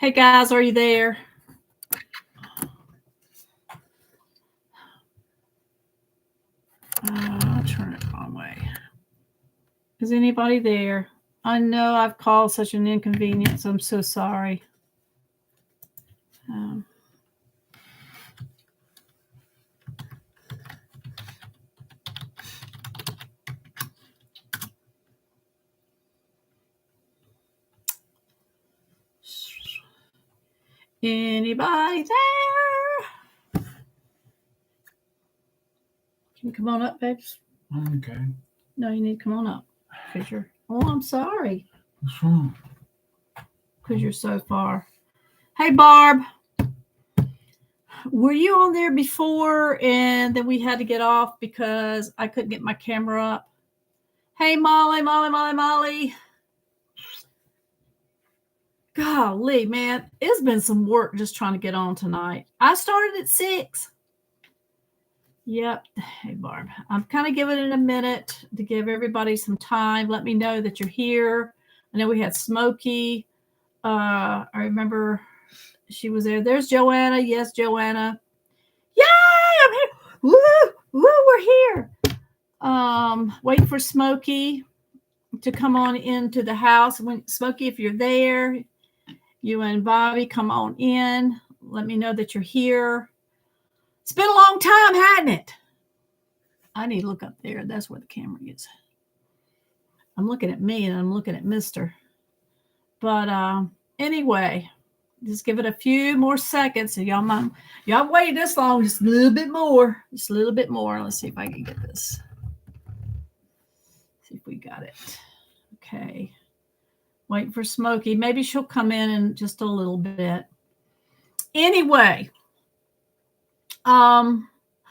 Hey guys, are you there? I'll turn it the wrong way. Is anybody there? I know I've caused such an inconvenience. I'm so sorry. Anybody there? Can you come on up, babes? Okay. No, you need to come on up. Fisher. Oh, I'm sorry. What's wrong? Because you're so far. Hey, Barb. Were you on there before and then we had to get off because I couldn't get my camera up? Hey, Molly. Golly, man, it's been some work just trying to get on tonight. I started at 6. Yep. Hey, Barb. I'm kind of giving it a minute to give everybody some time. Let me know that you're here. I know we had Smokey. I remember she was there. There's Joanna. Yes, Joanna. Yay! I'm here. Woo! We're here. Waiting for Smokey to come on into the house. When Smokey, if you're there, you and Bobby come on in. Let me know that you're here. It's been a long time, hasn't it? I need to look up there. That's where the camera is. I'm looking at me and I'm looking at Mr. But anyway, just give it a few more seconds. So y'all waited this long, just a little bit more. Just a little bit more. Let's see if I can get this. See if we got it. Okay. Waiting for Smokey. Maybe she'll come in just a little bit. Anyway,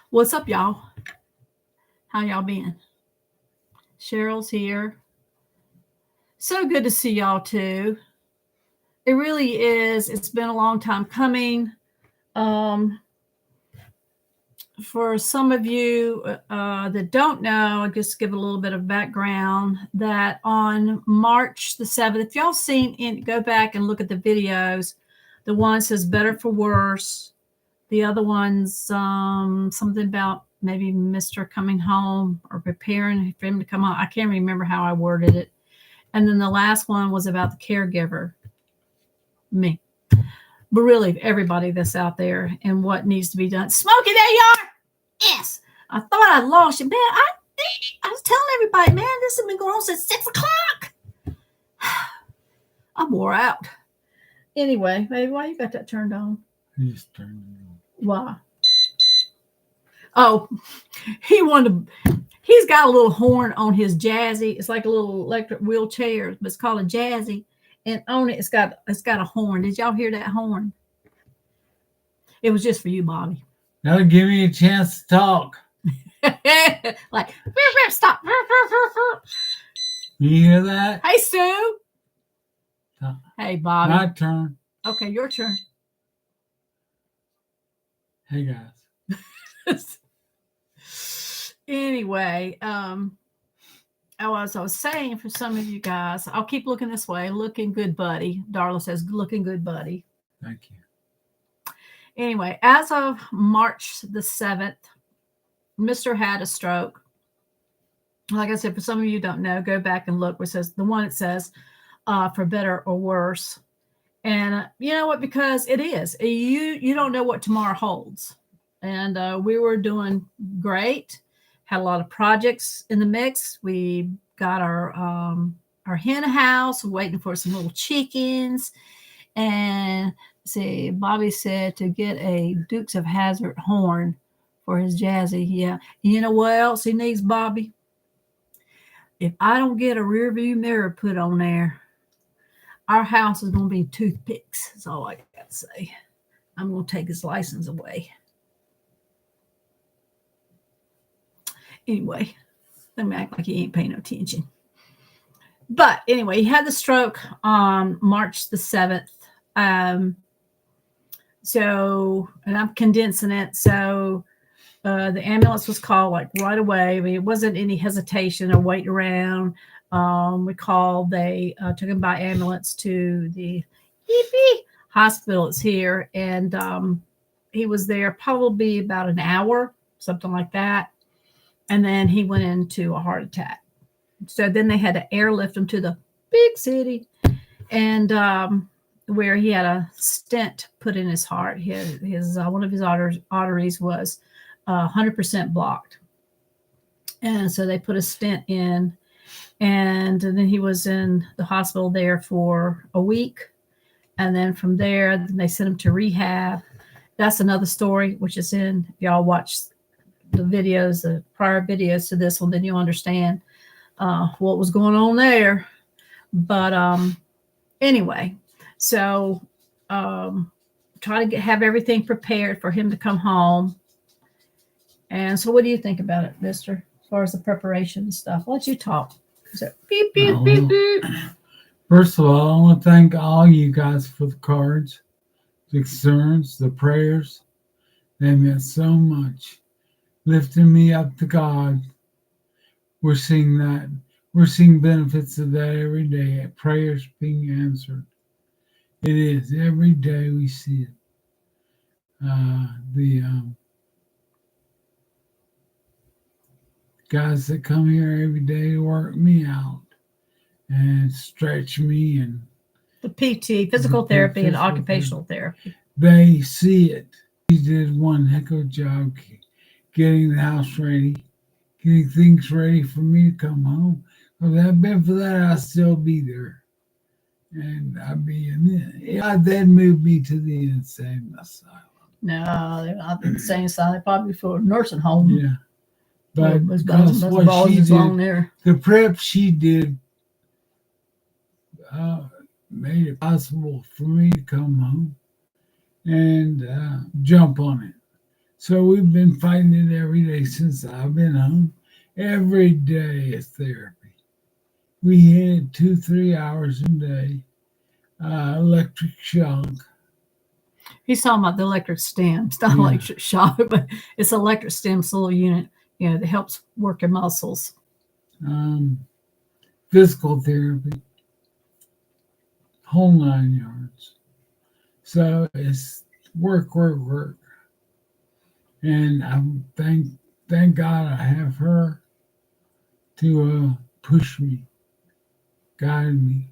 what's up, y'all? How y'all been? Cheryl's here. So good to see y'all too. It really is. It's been a long time coming. For some of you that don't know, I'll just give a little bit of background that on March the 7th, if y'all seen it, go back and look at the videos. The one says better for worse. The other one's something about maybe Mr. coming home or preparing for him to come home. I can't remember how I worded it. And then the last one was about the caregiver, me. But really, everybody that's out there and what needs to be done. Smokey, there you are. Yes. I thought I lost you. Man, I was telling everybody, man, this has been going on since 6 o'clock. I'm wore out. Anyway, baby, why you got that turned on? He's turned on. Why? Oh, he's got a little horn on his Jazzy. It's like a little electric wheelchair, but it's called a Jazzy. And on it, it's got a horn. Did y'all hear that horn? It was just for you, Bobby. Now give me a chance to talk. Like, stop. You hear that? Hey, Sue. Hey, Bobby. My turn. Okay, your turn. Hey, guys. Anyway, as I was saying, for some of you guys, I'll keep looking this way. Looking good, buddy. Darla says, looking good, buddy. Thank you. Anyway, as of March the 7th, Mr. had a stroke. Like I said, for some of you who don't know, go back and look where it says, the one that says for better or worse. And you know what? Because it is. You don't know what tomorrow holds. And we were doing great. Had a lot of projects in the mix. We got our hen house, waiting for some little chickens. And see, Bobby said to get a Dukes of Hazzard horn for his Jazzy. Yeah. You know what else he needs, Bobby? If I don't get a rear view mirror put on there, our house is going to be toothpicks. That's all I got to say. I'm going to take his license away. Anyway, let me act like he ain't paying no attention. But anyway, he had the stroke on March the 7th. And I'm condensing it. So the ambulance was called like right away. I mean, it wasn't any hesitation or waiting around. We called, they took him by ambulance to the hospital is here, and he was there probably about an hour, something like that, and then he went into a heart attack. So then they had to airlift him to the big city, and where he had a stent put in his heart. His one of his arteries was 100% blocked, and so they put a stent in, and then he was in the hospital there for a week, and then from there they sent him to rehab. That's another story, which is in, if y'all watch the videos, the prior videos to this one, then you'll understand what was going on there. But anyway, so try to have everything prepared for him to come home. And so what do you think about it, mister, as far as the preparation and stuff? I'll let you talk. So, beep, beep, beep, beep. First of all, I want to thank all you guys for the cards, the concerns, the prayers. They meant so much, lifting me up to God. We're seeing that. We're seeing benefits of that every day. Prayers being answered. It is every day we see it. The guys that come here every day to work me out and stretch me, and The PT, physical therapy, and occupational therapy. They see it. He did one heck of a job getting the house ready, getting things ready for me to come home. If it hadn't been for that, I'd still be there. And I'd be in it. Yeah, they'd move me to the insane asylum. No, they're not the insane asylum. They're probably for a nursing home. Yeah. But because what she did, the prep she did made it possible for me to come home and jump on it. So we've been fighting it every day since I've been home. Every day is therapy. We hit it 2-3 hours a day. Electric shock. He's talking about the electric stem. It's not electric shock, but it's electric stem. It's a little unit, that helps work your muscles. Physical therapy. Whole 9 yards. So it's work. And I thank God I have her to push me, guide me.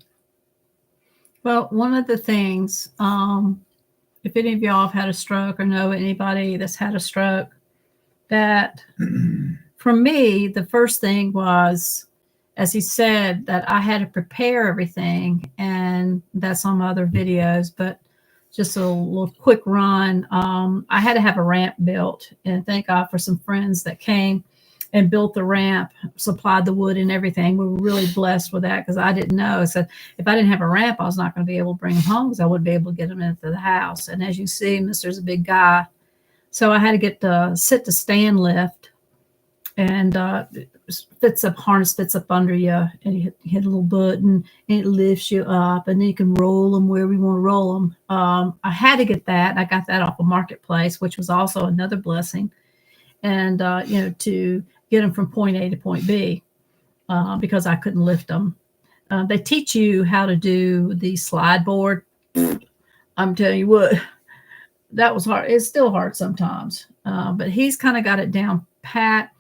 Well, one of the things, if any of y'all have had a stroke or know anybody that's had a stroke, that for me, the first thing was, as he said, that I had to prepare everything, and that's on my other videos, but just a little quick run. I had to have a ramp built, and thank God for some friends that came and built the ramp, supplied the wood and everything. We were really blessed with that, because I didn't know. So if I didn't have a ramp, I was not going to be able to bring him home, because I wouldn't be able to get him into the house. And as you see, Mr.'s a big guy. So I had to get the sit to stand lift, and harness fits up under you, and you hit a little button, and it lifts you up, and then you can roll them wherever you want to roll them. I had to get that. I got that off of Marketplace, which was also another blessing. And, to get them from point A to point B, because I couldn't lift them. They teach you how to do the slide board. I'm telling you what, that was hard. It's still hard sometimes, but he's kind of got it down pat,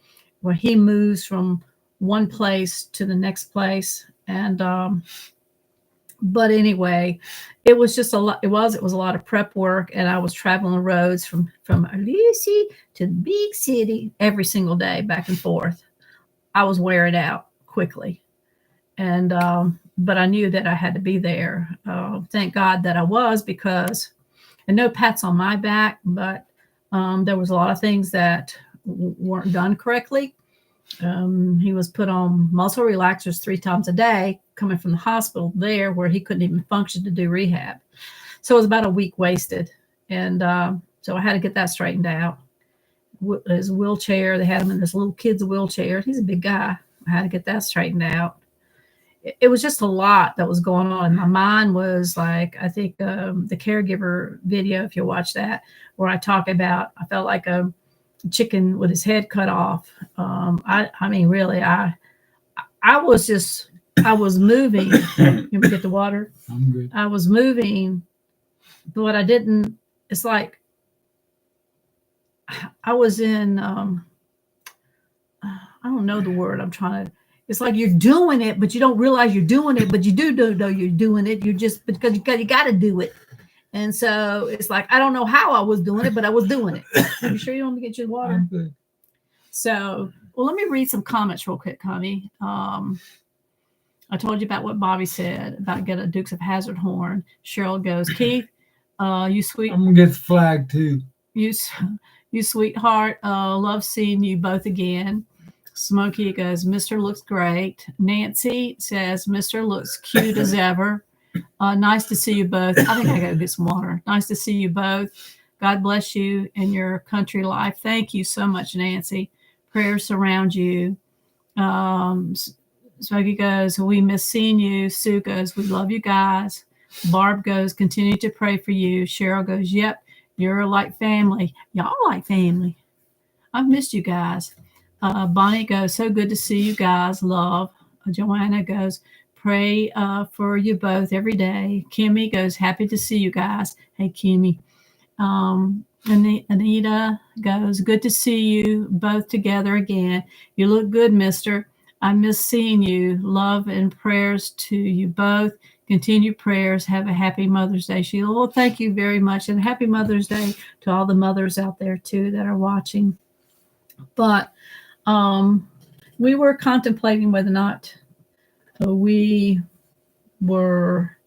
where he moves from one place to the next place. And but anyway, it was just a lot. It was a lot of prep work, and I was traveling the roads from Lucy to the big city every single day, back and forth. I was wearing out quickly, and but I knew that I had to be there. Thank God that I was, because, and no pats on my back, but there was a lot of things that weren't done correctly. He was put on muscle relaxers 3 times a day, coming from the hospital there, where he couldn't even function to do rehab. So it was about a week wasted. And so I had to get that straightened out. His wheelchair, they had him in this little kid's wheelchair. He's a big guy. I had to get that straightened out. It was just a lot that was going on. My mind was like, I think the caregiver video, if you watch that, where I talk about, I felt like a chicken with his head cut off. I mean, really, I was moving. You want me to get the water? I'm good. I was moving But what I didn't, it's like I was in, I don't know the word I'm trying to, it's like you're doing it, but you don't realize you're doing it, but you do know you're doing it. You just, because you got to do it. And so it's like, I don't know how I was doing it, but I was doing it. Are you sure you want me to get you the water? So, well, let me read some comments real quick, honey. I told you about what Bobby said about getting a Dukes of Hazzard horn. Cheryl goes, Keith, you sweet. I'm going to get the flag too. You sweetheart. Love seeing you both again. Smokey goes, Mr. looks great. Nancy says, Mr. looks cute as ever. Nice to see you both. I think I got to get some water. Nice to see you both. God bless you in your country life. Thank you so much, Nancy. Prayers surround you. Smokey goes, we miss seeing you. Sue goes, we love you guys. Barb goes, continue to pray for you. Cheryl goes, yep, you're like family. Y'all like family. I've missed you guys. Bonnie goes, so good to see you guys. Love. Joanna goes, pray for you both every day. Kimmy goes, happy to see you guys. Hey, Kimmy. Anita goes, good to see you both together again. You look good, mister. I miss seeing you. Love and prayers to you both. Continue prayers. Have a happy Mother's Day, Sheila. Well, thank you very much. And happy Mother's Day to all the mothers out there, too, that are watching. But we were contemplating whether or not we were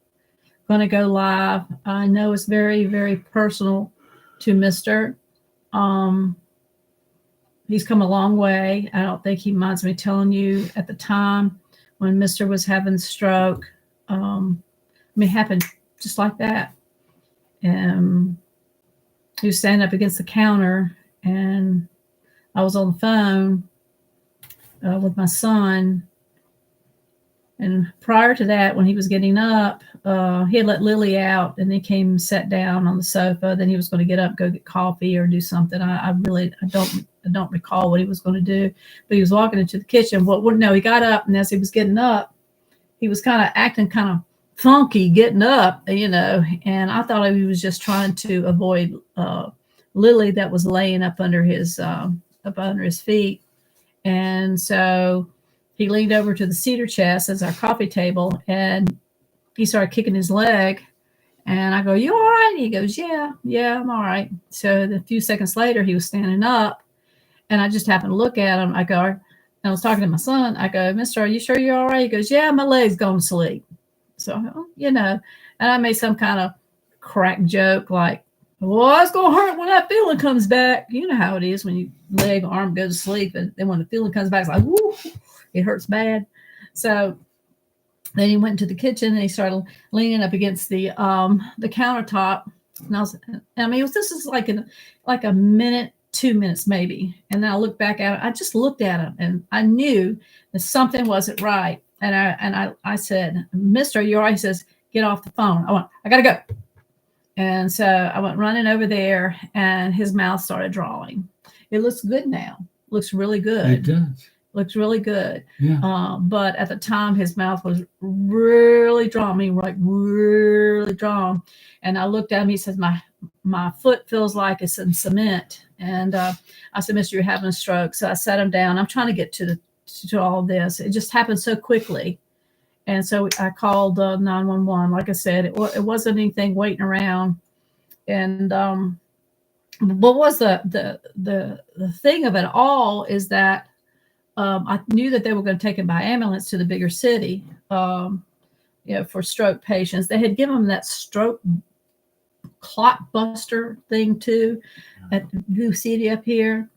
going to go live. I know it's very, very personal to Mr. He's come a long way. I don't think he minds me telling you at the time when Mr. was having stroke. It happened just like that. He was standing up against the counter, and I was on the phone with my son. And prior to that, when he was getting up, he had let Lily out, and he came and sat down on the sofa. Then he was going to get up, go get coffee or do something. I don't recall what he was going to do, but he was walking into the kitchen. No, he got up, and as he was getting up, he was kind of acting kind of funky getting up, and I thought he was just trying to avoid Lily that was laying up under his feet. And so he leaned over to the cedar chest as our coffee table, and he started kicking his leg. And I go, you all right? And he goes, yeah, I'm all right. So a few seconds later, he was standing up, and I just happened to look at him. I go, and I was talking to my son. I go, Mister, are you sure you're all right? He goes, yeah, my leg's gone to sleep. So, and I made some kind of crack joke like, well, it's going to hurt when that feeling comes back. You know how it is when your leg, arm goes to sleep, and then when the feeling comes back, it's like, woo, it hurts bad. So then he went into the kitchen, and he started leaning up against the countertop. And this is like a minute, 2 minutes maybe. And then I looked back at it. I just looked at him, and I knew that something wasn't right. And I said, Mister, you're all right? He says, get off the phone. I got to go. And so I went running over there, and his mouth started drawing. It looks good now. Looks really good. It does. Looks really good. Yeah. But at the time, his mouth was really drawn, really drawn. And I looked at him. He says, my foot feels like it's in cement. And I said, Mister, you're having a stroke. So I sat him down. I'm trying to get to all this. It just happened so quickly. And so I called 911. Like I said, it wasn't anything waiting around. And what was the thing of it all is that I knew that they were going to take him by ambulance to the bigger city, for stroke patients. They had given him that stroke clot buster thing too. You see it up here.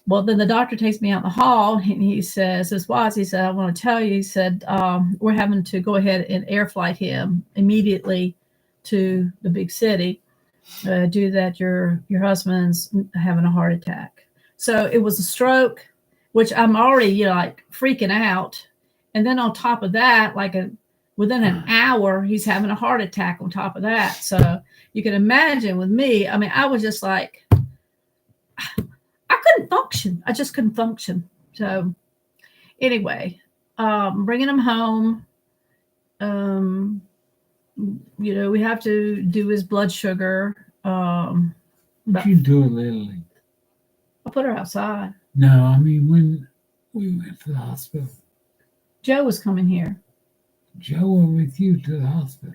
Well, then the doctor takes me out in the hall, and he says, he said, I want to tell you, he said, we're having to go ahead and air flight him immediately to the big city due to that your husband's having a heart attack. So it was a stroke, which I'm already, like freaking out. And then on top of that, within an hour, he's having a heart attack on top of that. So you can imagine with me, I was just like, I couldn't function. I just couldn't function. So anyway, bringing him home. we have to do his blood sugar. What you do, Lily? I put her outside. No, I mean when we went to the hospital. Joe was coming here. Joe went with you to the hospital.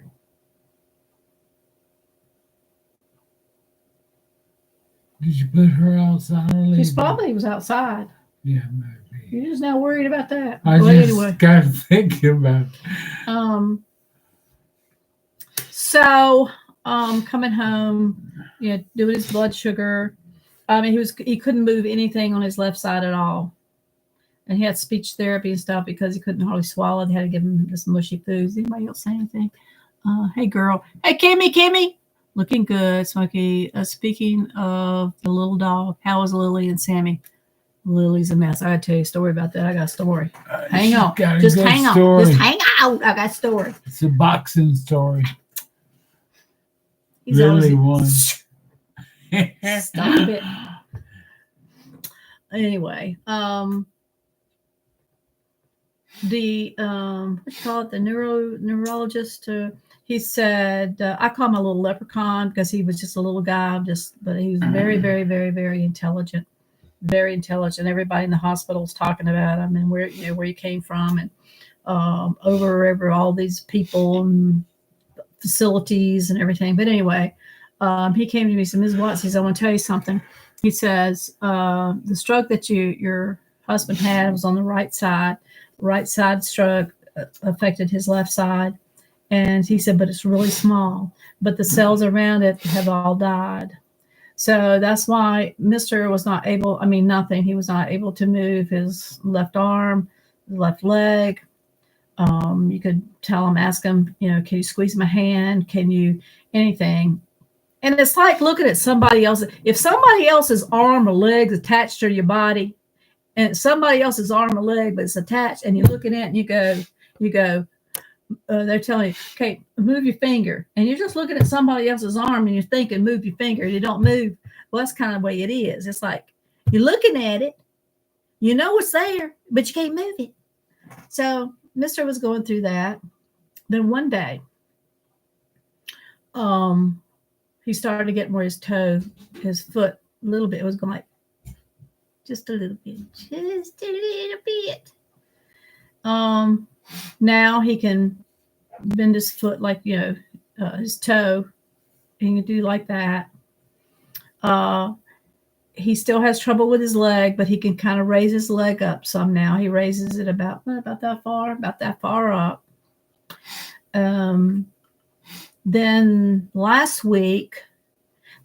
Did you put her outside or leave She's probably was outside. Yeah, maybe. You're just now worried about that. I just got to thinking about it. So coming home, doing his blood sugar. I mean, he couldn't move anything on his left side at all. And he had speech therapy and stuff because he couldn't hardly swallow. They had to give him this mushy foods. Anybody else say anything? Hey, girl. Hey, Kimmy. Looking good, Smokey. Speaking of the little dog, how is Lily and Sammy? Lily's a mess. I got to tell you a story about that. I got a story. Hang on. Just hang on. Just hang out. I got a story. It's a boxing story. He's Lily won. Stop it. Anyway, the what you call it, the neurologist, he said, I call him a little leprechaun because he was just a little guy, but he was very, very, very, very intelligent. Very intelligent. Everybody in the hospital was talking about him and where he came from, and over all these people and facilities and everything. But anyway, he came to me and said, Ms. Watts, he says, I want to tell you something. He says, the stroke that your husband had was on the right side. Right side stroke affected his left side. And he said, but it's really small. But the cells around it have all died. So that's why Mr. was not able, nothing. He was not able to move his left arm, left leg. You could ask him, can you squeeze my hand? Can you anything? And it's like looking at somebody else. If somebody else's arm or leg is attached to your body, and somebody else's arm or leg, but it's attached, and you're looking at it and you go, they're telling you, okay, move your finger. And you're just looking at somebody else's arm and you're thinking, move your finger. And you don't move. Well, that's kind of the way it is. It's like you're looking at it, you know it's there, but you can't move it. So Mr. was going through that. Then one day, he started getting where his toe, his foot, a little bit, it was going like, just a little bit. Now he can bend his foot like, his toe. He can do like that. He still has trouble with his leg, but he can kind of raise his leg up some now. He raises it about that far up. Then last week,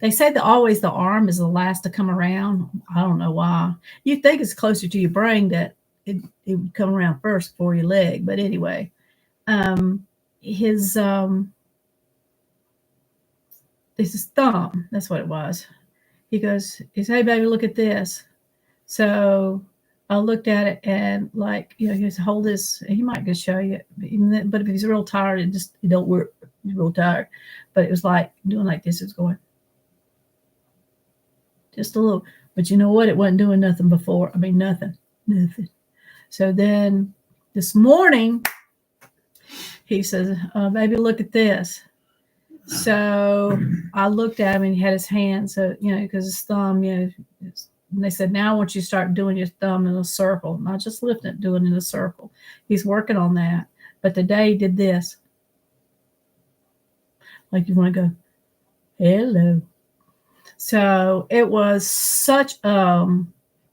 they say that always the arm is the last to come around. I don't know why. You think it's closer to your brain that it would come around first before your leg. But anyway, his thumb, that's what it was. He said, hey, baby, look at this. So I looked at it and he goes, hold this. He might just show you. But if he's real tired, it don't work. He's real tired. But it was like doing like this. It was going just a little. But you know what? It wasn't doing nothing before. Nothing. So then this morning, he says, baby, look at this. So I looked at him and he had his hand. So, because his thumb, and they said, now I want you to start doing your thumb in a circle, not just lifting it, doing it in a circle. He's working on that. But today he did this. Like you want to go, hello. So it was such a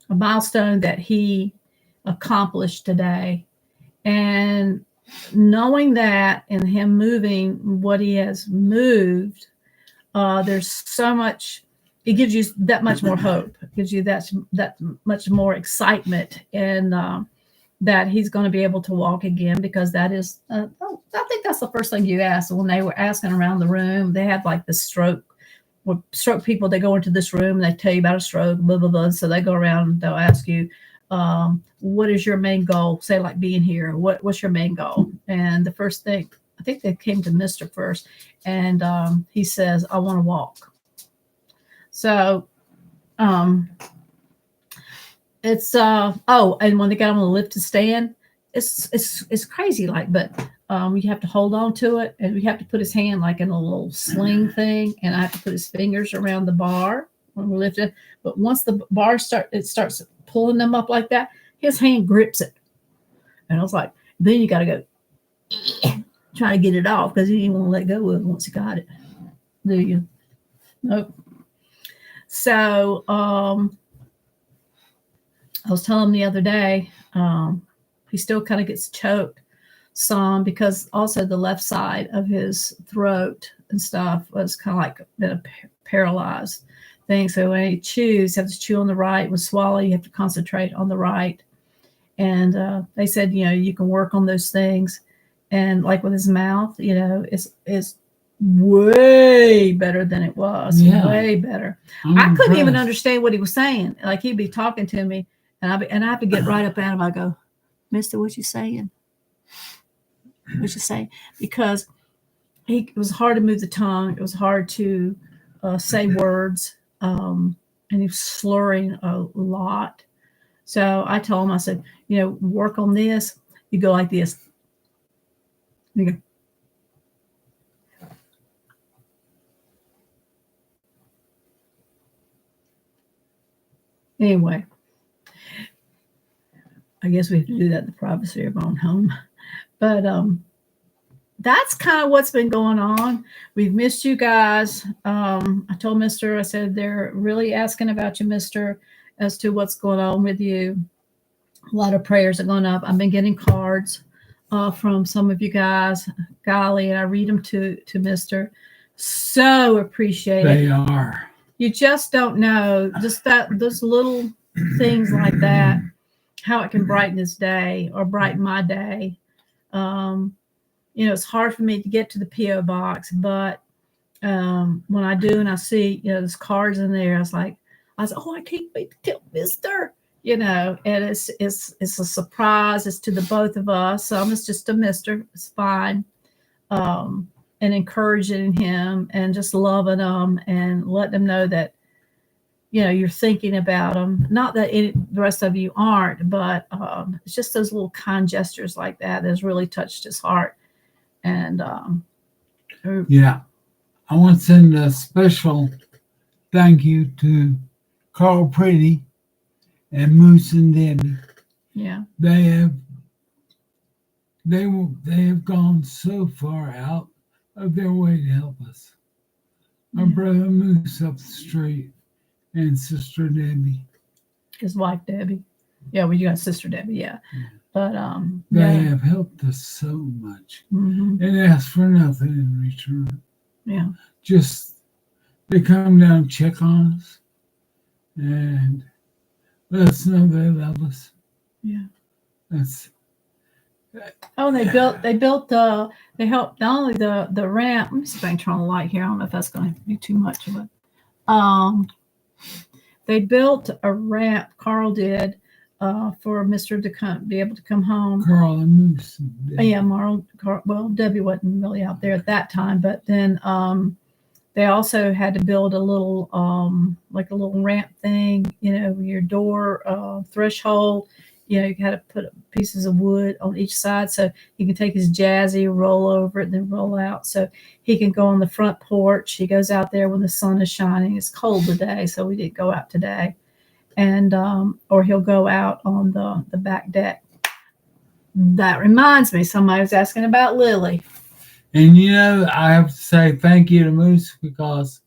milestone that he accomplished today. And knowing that and him moving what he has moved, there's so much, it gives you that much more hope. It gives you that much more excitement, and that he's going to be able to walk again, because that is, I think that's the first thing you asked when they were asking around the room. They had like the stroke people, they go into this room and they tell you about a stroke, blah, blah, blah. So they go around, they'll ask you, what is your main goal? Say like being here. What's your main goal? And the first thing, I think they came to Mr. first, and he says, I want to walk. So it's and when they got him on the lift to stand, it's crazy, but you have to hold on to it, and we have to put his hand like in a little sling thing, and I have to put his fingers around the bar when we lift it. But once the bar starts pulling them up like that, his hand grips it, and I was like, then you got to go try to get it off because he didn't want to let go of it once he got it. Do you? Nope. So I was telling him the other day, he still kind of gets choked some because also the left side of his throat and stuff was kind of like been a paralyzed thing. So when he chews, you have to chew on the right. When swallow, you have to concentrate on the right. And they said, you can work on those things. And like with his mouth, it's way better than it was. Yeah. Way better. I couldn't even understand what he was saying. Like he'd be talking to me, and I have to get right up at him. I go, "Mister, what you saying? What you saying?" Because it was hard to move the tongue. It was hard to say words, and he was slurring a lot. So I told him, I said, work on this. You go like this. You go. Anyway, I guess we have to do that in the privacy of our own home. But that's kind of what's been going on. We've missed you guys. I told Mr. I said, they're really asking about you, Mr., as to what's going on with you. A lot of prayers are going up. I've been getting cards from some of you guys. Golly, and I read them to Mr. So appreciate it. They are. You just don't know, just those little things like that, how it can brighten his day or brighten my day. It's hard for me to get to the P.O. box, but when I do and I see, there's cards in there, I was like, oh, I can't wait to tell Mr. And it's a surprise. It's to the both of us. Some it's just a Mr. It's fine. And encouraging him and just loving him and letting them know that, you're thinking about them. Not that the rest of you aren't, but it's just those little kind gestures like that has really touched his heart. And yeah, I want to send a special thank you to Carl Pretty and Moose and Debbie. Yeah, they have gone so far out of their way to help us. Our brother Moose up the street and Sister Debbie. His wife Debbie. Yeah, well, you got Sister Debbie, yeah. But they have helped us so much and ask for nothing in return. Yeah. Just they come down and check on us and let us know they love us. Yeah. That's they helped not only the ramp. Let me see if I can turn on the light here. I don't know if that's going to be too much of it. They built a ramp, Carl did, for Mr. to be able to come home. Carl and Moose. Yeah, Debbie wasn't really out there at that time, but then they also had to build a little like a little ramp thing, your door threshold. You had to put pieces of wood on each side so he can take his jazzy, roll over it, and then roll out. So he can go on the front porch. He goes out there when the sun is shining. It's cold today, so we didn't go out today. And or he'll go out on the back deck. That reminds me, somebody was asking about Lily. And I have to say thank you to Moose because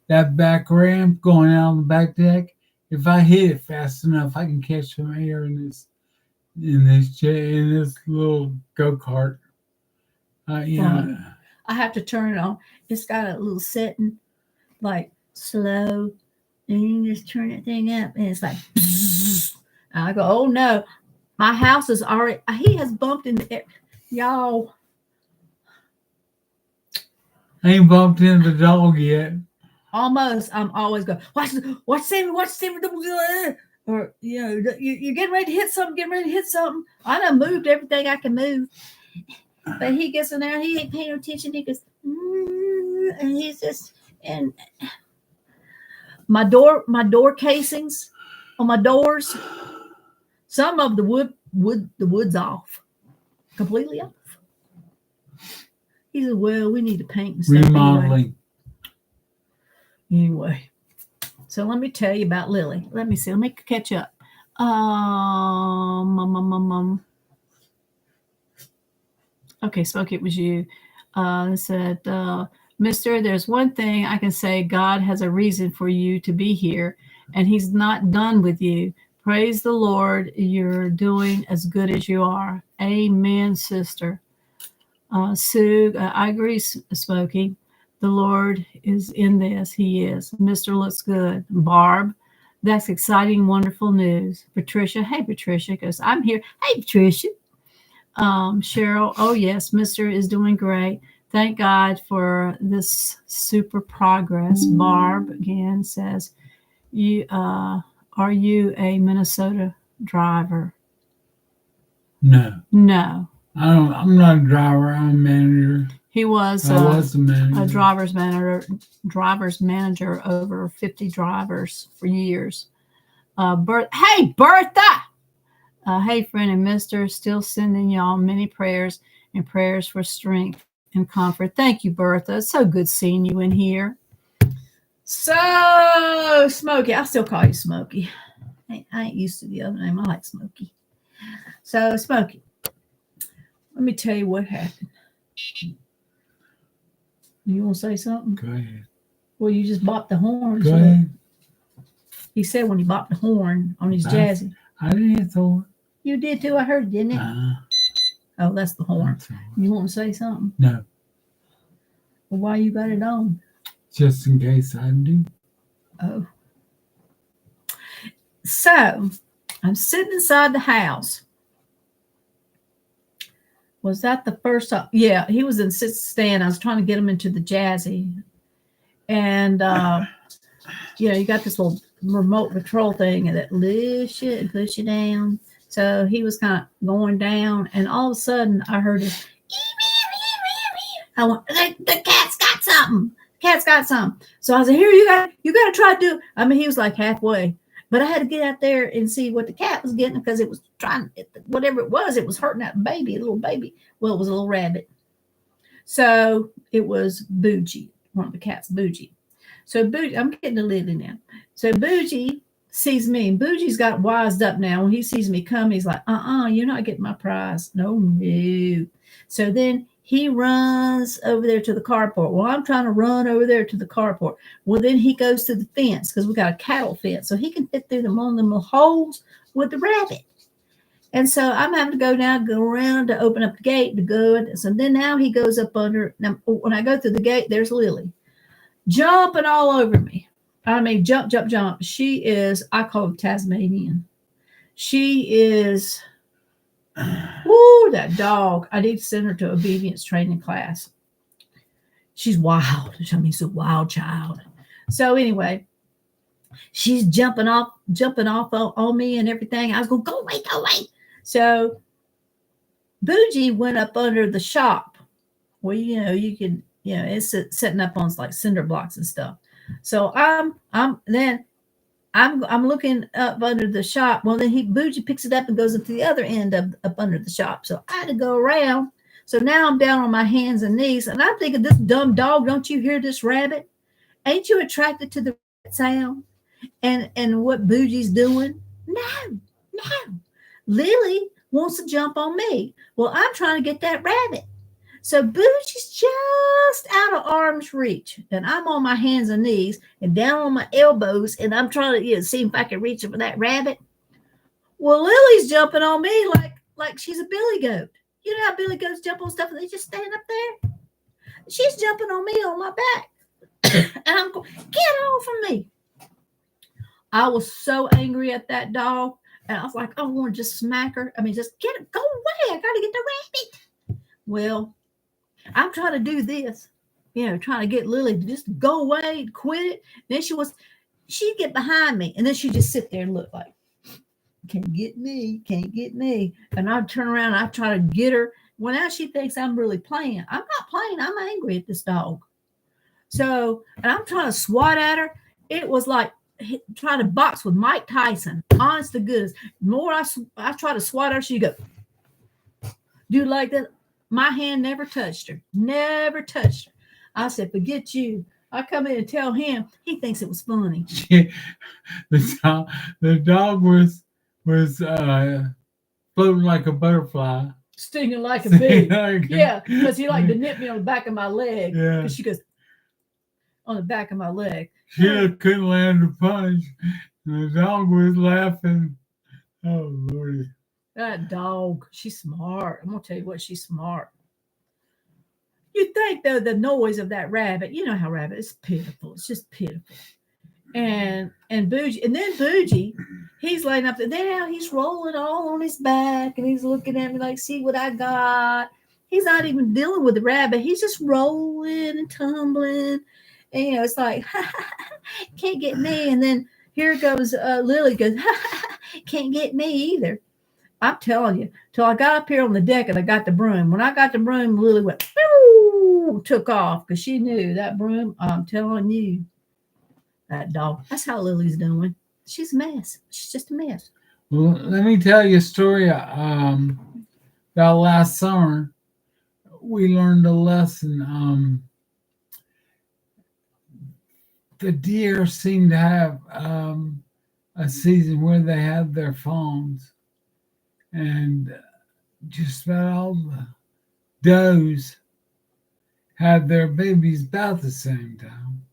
that back ramp going out on the back deck, if I hit it fast enough, I can catch some air in this little go-kart. I have to turn it on. It's got a little setting, like slow, and you just turn that thing up, and it's like, and I go, oh no, my house is already. He has bumped in the air, y'all. I ain't bumped into the dog yet. Almost. I'm always going, watch Sammy, or you're getting ready to hit something. I done moved everything I can move, but he gets in there, he ain't paying attention. He goes, and he's just, and my door casings on my doors, some of the wood's off, completely off. He said, well, we need to paint and stuff. Remodeling. Anyway, so let me tell you about Lily. Let me see. Let me catch up. Okay, Smokey, it was you. It said, Mister, there's one thing I can say. God has a reason for you to be here, and he's not done with you. Praise the Lord. You're doing as good as you are. Amen, sister. Sue, I agree, Smokey. The Lord is in this. He is. Mr. looks good. Barb, that's exciting, wonderful news. Patricia, hey, Patricia, goes, I'm here. Hey, Patricia. Cheryl, oh, yes, Mr. is doing great. Thank God for this super progress. Barb, again, says, are you a Minnesota driver? No. No. I'm not a driver. I'm a manager. He was, I was a manager. A driver's manager over 50 drivers for years. Hey, Bertha! Hey, friend and mister, still sending y'all many prayers and prayers for strength and comfort. Thank you, Bertha. It's so good seeing you in here. So, Smokey, I still call you Smokey. I ain't used to the other name. I like Smokey. So, Smokey, let me tell you what happened. You want to say something? Go ahead. Well, you just bopped the horn. Go ahead. He said when he bopped the horn on his jazzy. I didn't hit the horn. You did too. I heard, didn't it? Oh, that's the horn. You want to say something? No. Well, why you got it on? Just in case I do. Oh. So, I'm sitting inside the house. Was that the first time? Yeah, he was in sit stand. I was trying to get him into the jazzy. And, you got this little remote control thing that lifts you and push you down. So he was kind of going down. And all of a sudden, I heard this. I went, the cat's got something. The cat's got something. So I said, here, you got to try to do it. I mean, he was like halfway. But I had to get out there and see what the cat was getting because it was trying, whatever it was hurting that baby, a little baby. Well, it was a little rabbit. So it was Bougie, one of the cats, Bougie. So Bougie, I'm getting to Lily now. So Bougie sees me, and Bougie's got wised up now. When he sees me come, he's like, you're not getting my prize. No. So then he runs over there to the carport. Well, I'm trying to run over there to the carport. Well, then he goes to the fence because we got a cattle fence. So he can fit through them on them little holes with the rabbit. And so I'm having to go around to open up the gate to go. So then now he goes up under. Now, when I go through the gate, there's Lily jumping all over me. I mean, jump. She is, I call her Tasmanian. She is... Woo, that dog. I need to send her to obedience training class. She's wild. I mean, she's a wild child. So anyway, she's jumping off on me and everything. I was going, go away. So Bougie went up under the shop. Well, you can, it's setting up on like cinder blocks and stuff. So I'm looking up under the shop. Well, then Bougie picks it up and goes up to the other end up under the shop. So I had to go around. So now I'm down on my hands and knees, and I'm thinking, this dumb dog, don't you hear this rabbit? Ain't you attracted to the sound and what Bougie's doing? No. Lily wants to jump on me. Well, I'm trying to get that rabbit. So Bougie's just out of arm's reach, and I'm on my hands and knees and down on my elbows, and I'm trying to see if I can reach for that rabbit. Well, Lily's jumping on me like she's a billy goat. You know how billy goats jump on stuff and they just stand up there? She's jumping on me on my back, and I'm going, get off of me. I was so angry at that dog, and I was like, I want to just smack her. I mean, just go away. I got to get the rabbit. Well, I'm trying to do this, trying to get Lily to just go away, quit it. Then she'd get behind me, and then she'd just sit there and look like, can't get me. And I'd turn around and I'd try to get her. Well, now she thinks I'm really playing. I'm not playing. I'm angry at this dog. So, and I'm trying to swat at her. It was like trying to box with Mike Tyson. Honest to goodness. The more I try to swat her, she'd go, do like that. My hand never touched her. Never touched her. I said, forget you. I come in and tell him. He thinks it was funny. The dog was floating like a butterfly. Stinging like a Stinging bee. like Yeah, because he liked to nip me on the back of my leg. Yeah. Because she goes on the back of my leg. She couldn't land a punch. And the dog was laughing. Oh, Lordy. That dog, she's smart. I'm going to tell you what, she's smart. You think, though, the noise of that rabbit, you know how rabbit is pitiful. It's just pitiful. And Bougie, and then Bougie, he's laying up there. He's rolling all on his back, and he's looking at me like, see what I got. He's not even dealing with the rabbit. He's just rolling and tumbling. And, you know, it's like, can't get me. And then here goes Lily goes, can't get me either. I'm telling you, till I got up here on the deck and I got the broom. When I got the broom, Lily went, took off because she knew that broom. I'm telling you, that dog. That's how Lily's doing. She's a mess. She's just a mess. Well, let me tell you a story. About last summer, we learned a lesson. The deer seem to have a season where they have their fawns, and just about all the does had their babies about the same time.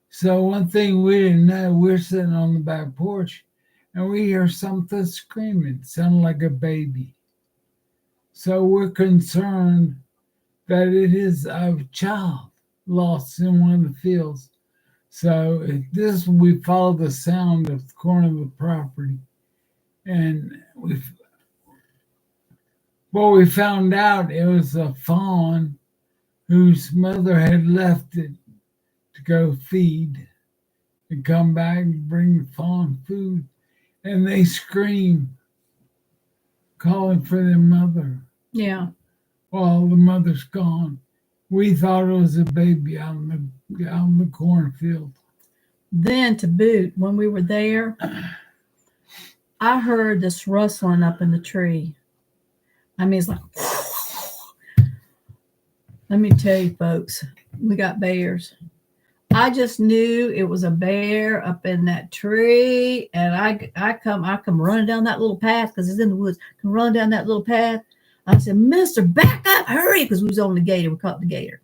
So one thing we didn't know, we're sitting on the back porch and we hear something screaming, sounding like a baby. So we're concerned that it is a child lost in one of the fields. So we follow the sound of the corner of the property, and we found out it was a fawn whose mother had left it to go feed and come back and bring the fawn food, and they scream, calling for their mother. Yeah. Well, the mother's gone. We thought it was a baby out in the cornfield. Then to boot, when we were there, I heard this rustling up in the tree. I mean, it's like, let me tell you, folks, we got bears. I just knew it was a bear up in that tree, and I come running down that little path because it's in the woods. Come running down that little path. I said, Mister, back up, hurry, because we was on the gator. We caught the gator.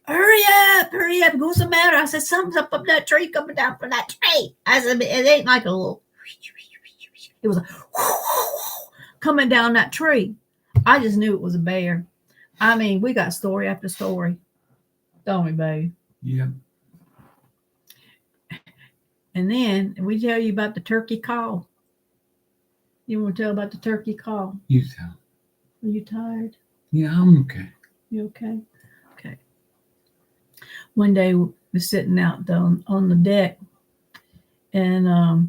Hurry up. What's the matter? I said, something's up that tree, coming down from that tree. I said, it ain't like a little, it was a coming down that tree. I just knew it was a bear. I mean, we got story after story. Don't we, babe? Yeah. And then we tell you about the turkey call. You want to tell about the turkey call? You tell. Are you tired? Yeah, I'm okay. You okay? Okay. One day we were sitting out on the deck, and I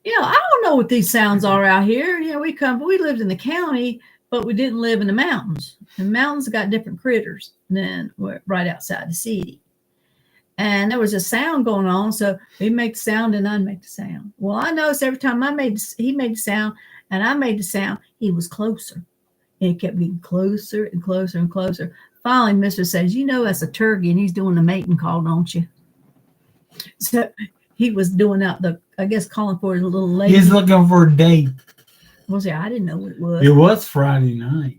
don't know what these sounds are out here. We lived in the county, but we didn't live in the mountains. And mountains got different critters than right outside the city. And there was a sound going on, so he made the sound and I'd make the sound. Well, I noticed every time he made the sound and I made the sound, he was closer. And it kept getting closer and closer and closer. Finally, Mister says, that's a turkey, and he's doing the mating call, don't you? So he was doing out calling for his little lady. He's looking for a date. Well, see, I didn't know what it was. It was Friday night.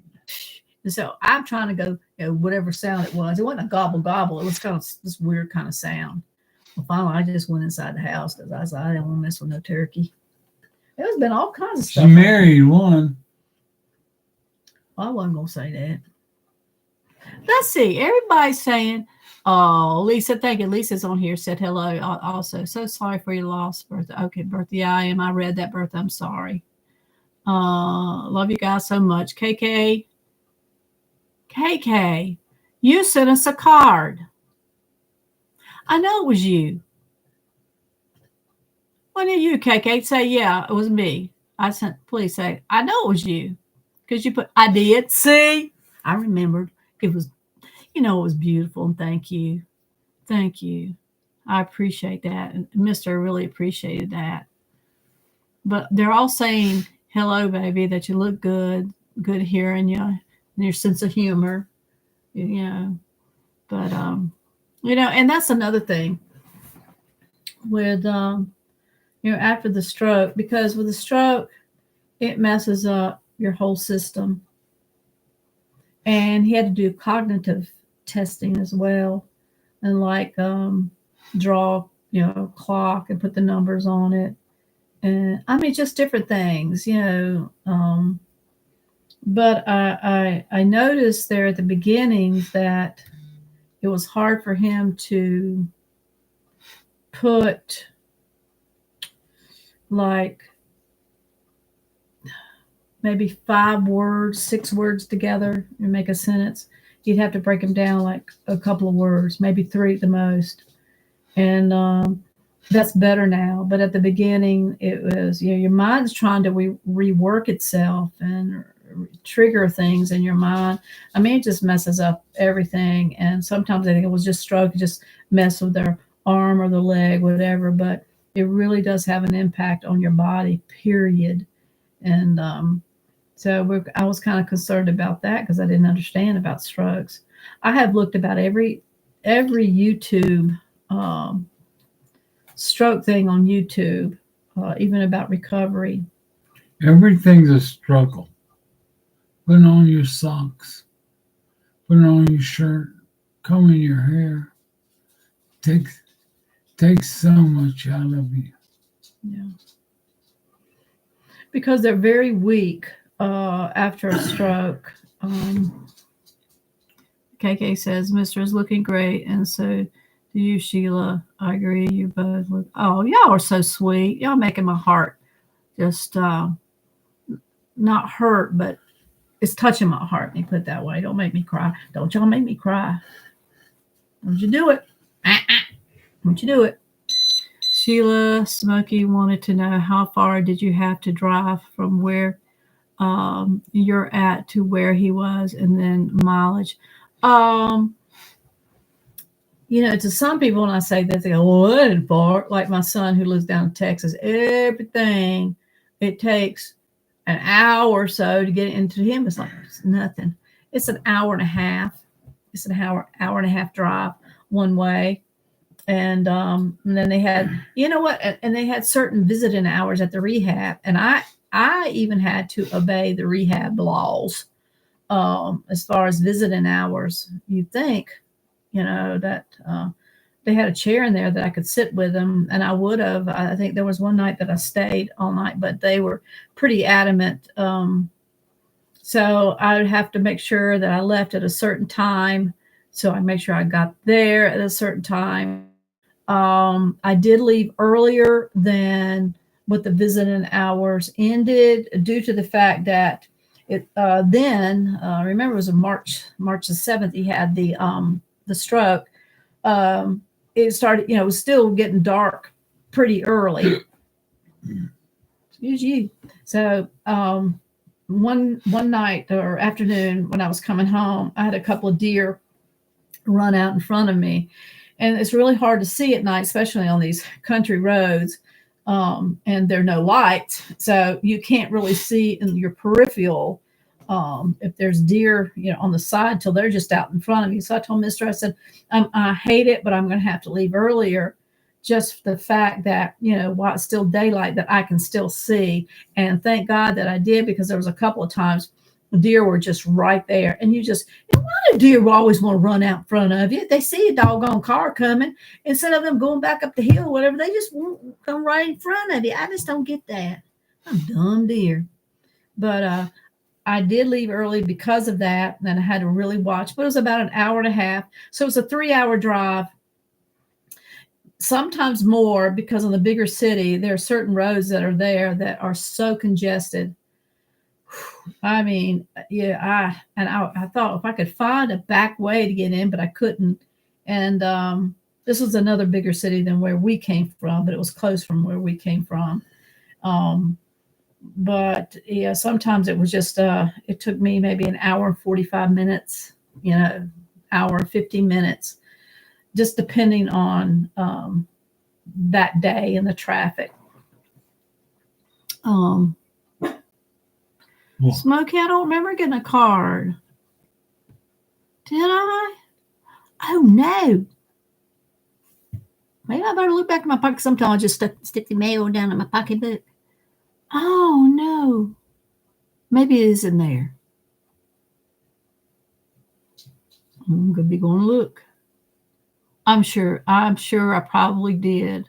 And so I'm trying to go, whatever sound it was. It wasn't a gobble gobble. It was kind of this weird kind of sound. Well, finally, I just went inside the house because I said, I didn't want to mess with no turkey. There's been all kinds of stuff. She married one. Well, I wasn't going to say that. Let's see. Everybody's saying, oh, Lisa, thank you. Lisa's on here, said hello also. So sorry for your loss, Bertha. Okay, Bertha, yeah, I am. I read that, Bertha. I'm sorry. Love you guys so much. KK, you sent us a card. I know it was you. When did you, KK, say, yeah, it was me? Please say, I know it was you. Because you put, I did. See? I remembered. It was, it was beautiful. And thank you. Thank you. I appreciate that. And Mr. really appreciated that. But they're all saying, hello, baby, that you look good. Good hearing you. and your sense of humor, you know. But and that's another thing with after the stroke, because with the stroke, it messes up your whole system. And he had to do cognitive testing as well, and like draw clock and put the numbers on it, and I mean just different things. But I noticed there at the beginning that it was hard for him to put like maybe 5 words, 6 words together and make a sentence. You'd have to break them down like a couple of words, maybe 3 at the most. And that's better now. But at the beginning, it was, your mind's trying to rework itself and trigger things in your mind. I mean, it just messes up everything. And sometimes I think it was just stroke, just mess with their arm or the leg, whatever. But it really does have an impact on your body, period. And so I was kind of concerned about that because I didn't understand about strokes. I have looked about every YouTube stroke thing on YouTube, even about recovery. Everything's a struggle. Putting on your socks, putting on your shirt, combing your hair takes so much out of you. Yeah. Because they're very weak after a stroke. KK says, Mr. is looking great, and so do you, Sheila. I agree. You both look. Oh, y'all are so sweet. Y'all making my heart just not hurt, but it's touching my heart. Let me put it that way. Don't make me cry. Don't y'all make me cry. Don't you do it. Don't you do it. Sheila Smokey wanted to know, how far did you have to drive from where you're at to where he was, and then mileage. To some people, when I say that, they go, well, that ain't far. Like my son who lives down in Texas, everything, it takes an hour or so to get into him. It's like it's nothing. It's an hour and a half. It's an hour and a half drive one way. And then they had, and they had certain visiting hours at the rehab. And I even had to obey the rehab laws as far as visiting hours. You'd think, that they had a chair in there that I could sit with them, and I would have. I think there was one night that I stayed all night, but they were pretty adamant. So I would have to make sure that I left at a certain time. So I make sure I got there at a certain time. I did leave earlier than what the visiting hours ended, due to the fact that it then remember it was March the 7th he had the stroke. It started, it was still getting dark pretty early. Excuse you. So one night or afternoon when I was coming home, I had a couple of deer run out in front of me. And it's really hard to see at night, especially on these country roads, and there are no lights. So you can't really see in your peripheral if there's deer, on the side till they're just out in front of you. So I told Mr. I said, I hate it, but I'm going to have to leave earlier, just for the fact that, while it's still daylight, that I can still see. And thank God that I did, because there was a couple of times deer were just right there. And why do deer always want to run out in front of you? They see a doggone car coming, instead of them going back up the hill or whatever, they just won't come right in front of you. I just don't get that. I'm dumb deer. But I did leave early because of that. And I had to really watch, but it was about an hour and a half. So it was a 3-hour drive. Sometimes more, because in the bigger city, there are certain roads that are there that are so congested. I mean, yeah, I thought if I could find a back way to get in, but I couldn't. And this was another bigger city than where we came from, but it was close from where we came from. But yeah, sometimes it was just, it took me maybe an hour and 45 minutes, hour and 50 minutes, just depending on that day and the traffic. Smokey, I don't remember getting a card. Did I? Oh, no. Maybe I better look back in my pocket. Sometimes I just stick the mail down in my pocketbook. Oh, no. Maybe it is in there. I'm going to be going to look. I'm sure I probably did.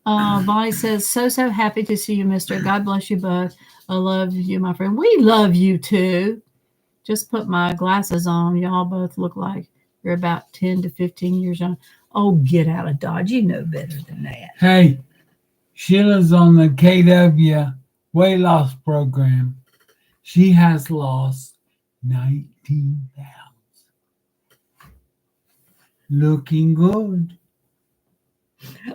Bonnie says, so happy to see you, mister. God bless you both. I love you, my friend. We love you too. Just put my glasses on. Y'all both look like you're about 10 to 15 years young. Oh, get out of Dodge. You know better than that. Hey, Sheila's on the KW weight loss program. She has lost 19 pounds. Looking good.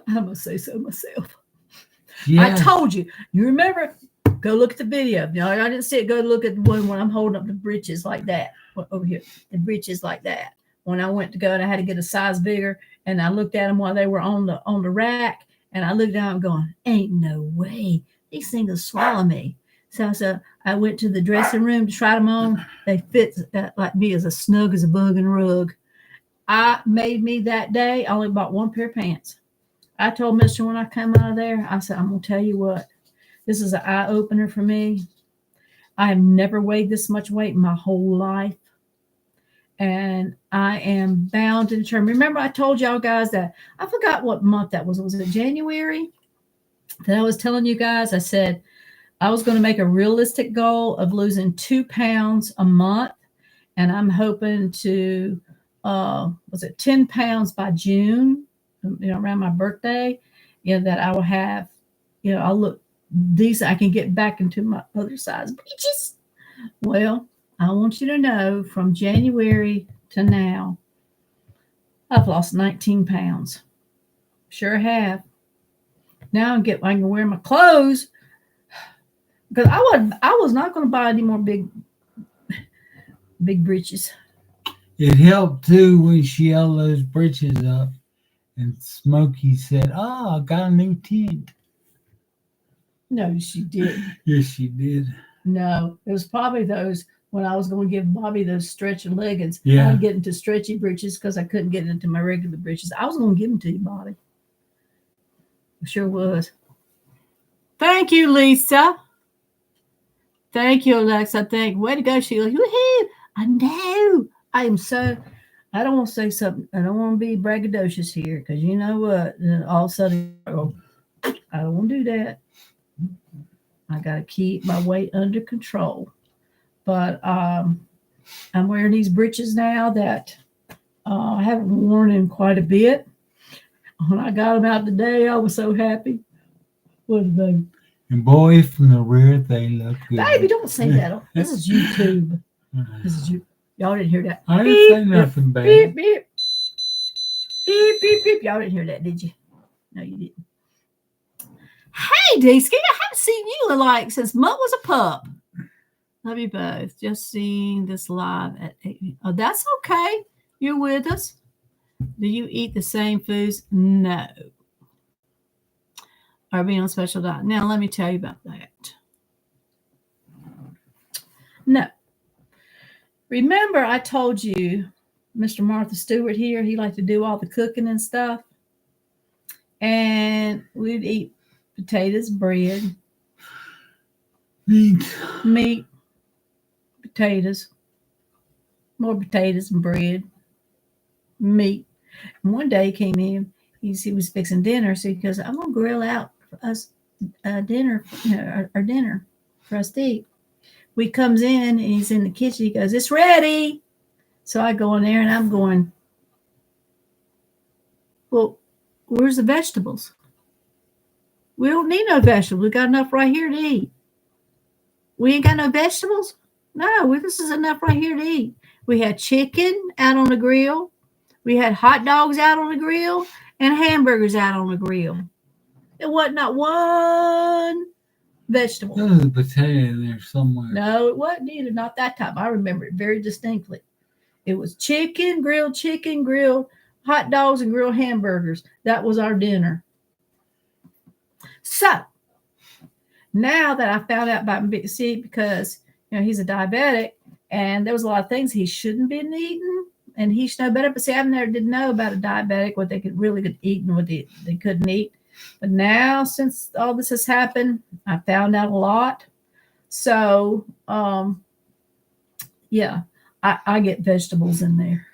I must say so myself. Yes. I told you. You remember? Go look at the video. No, I didn't see it. Go look at the one when I'm holding up the britches like that. Over here. The britches like that. When I went to go and I had to get a size bigger, and I looked at them while they were on the rack, and I looked down going, ain't no way. These things will swallow me. So I went to the dressing room to try them on. They fit like me as a snug as a bug in a rug. I made me that day. I only bought one pair of pants. I told Mister when I come out of there, I said, I'm going to tell you what. This is an eye-opener for me. I have never weighed this much weight in my whole life. And I am bound and determined. Remember, I told y'all guys that I forgot what month that was. Was it January? That I was telling you guys, I said I was going to make a realistic goal of losing 2 pounds a month. And I'm hoping to, 10 pounds by June, around my birthday, that I will have, I'll look decent. I can get back into my other size breeches. Well, I want you to know from January to now, I've lost 19 pounds. Sure have. Now I can wear my clothes because I was not going to buy any more big breeches. It helped too when she held those breeches up and Smokey said, I got a new tent. No, she didn't. Yes, she did. No, it was probably those when I was going to give Bobby those stretching leggings. Yeah. I had to get into stretchy breeches because I couldn't get into my regular breeches. I was going to give them to you, Bobby. I sure was. Thank you, Lisa. Thank you, Alexa. Way to go, Sheila. Woohoo! I know. I don't want to say something. I don't want to be braggadocious here because you know what? Then all of a sudden, I don't want to do that. I got to keep my weight under control. But I'm wearing these breeches now that I haven't worn in quite a bit. When I got them out today, I was so happy. What a baby. And boy, from the rear, they look good. Baby, don't say that. This is YouTube. This is you. Y'all didn't hear that. I didn't say nothing bad. Beep, beep. Beep, beep, beep. Y'all didn't hear that, did you? No, you didn't. Hey, D-Ski, I haven't seen you since Mutt was a pup. Love you both. Just seeing this live at 8. Oh, that's okay. You're with us. Do you eat the same foods? No. Or being on a special diet? Now, let me tell you about that. No. Remember, I told you, Mr. Martha Stewart here, he liked to do all the cooking and stuff. And we'd eat potatoes, bread, meat, potatoes, more potatoes and bread, meat. And one day he came in, he was fixing dinner, so he goes, I'm going to grill out for us dinner, our dinner for us to eat. We comes in and he's in the kitchen. He goes, it's ready. So I go in there and I'm going, well, where's the vegetables? We don't need no vegetables. We got enough right here to eat. We ain't got no vegetables? No, this is enough right here to eat. We had chicken out on the grill. We had hot dogs out on the grill and hamburgers out on the grill. It wasn't not one vegetable. There was a potato in there somewhere. No, it wasn't either. Not that time. I remember it very distinctly. It was chicken, grilled hot dogs, and grilled hamburgers. That was our dinner. So, now that I found out about Big C, because he's a diabetic, and there was a lot of things he shouldn't been eating, and he should know better. But see, I never did know about a diabetic, what they could eat and what they couldn't eat. But now, since all this has happened, I found out a lot. So, yeah, I get vegetables in there.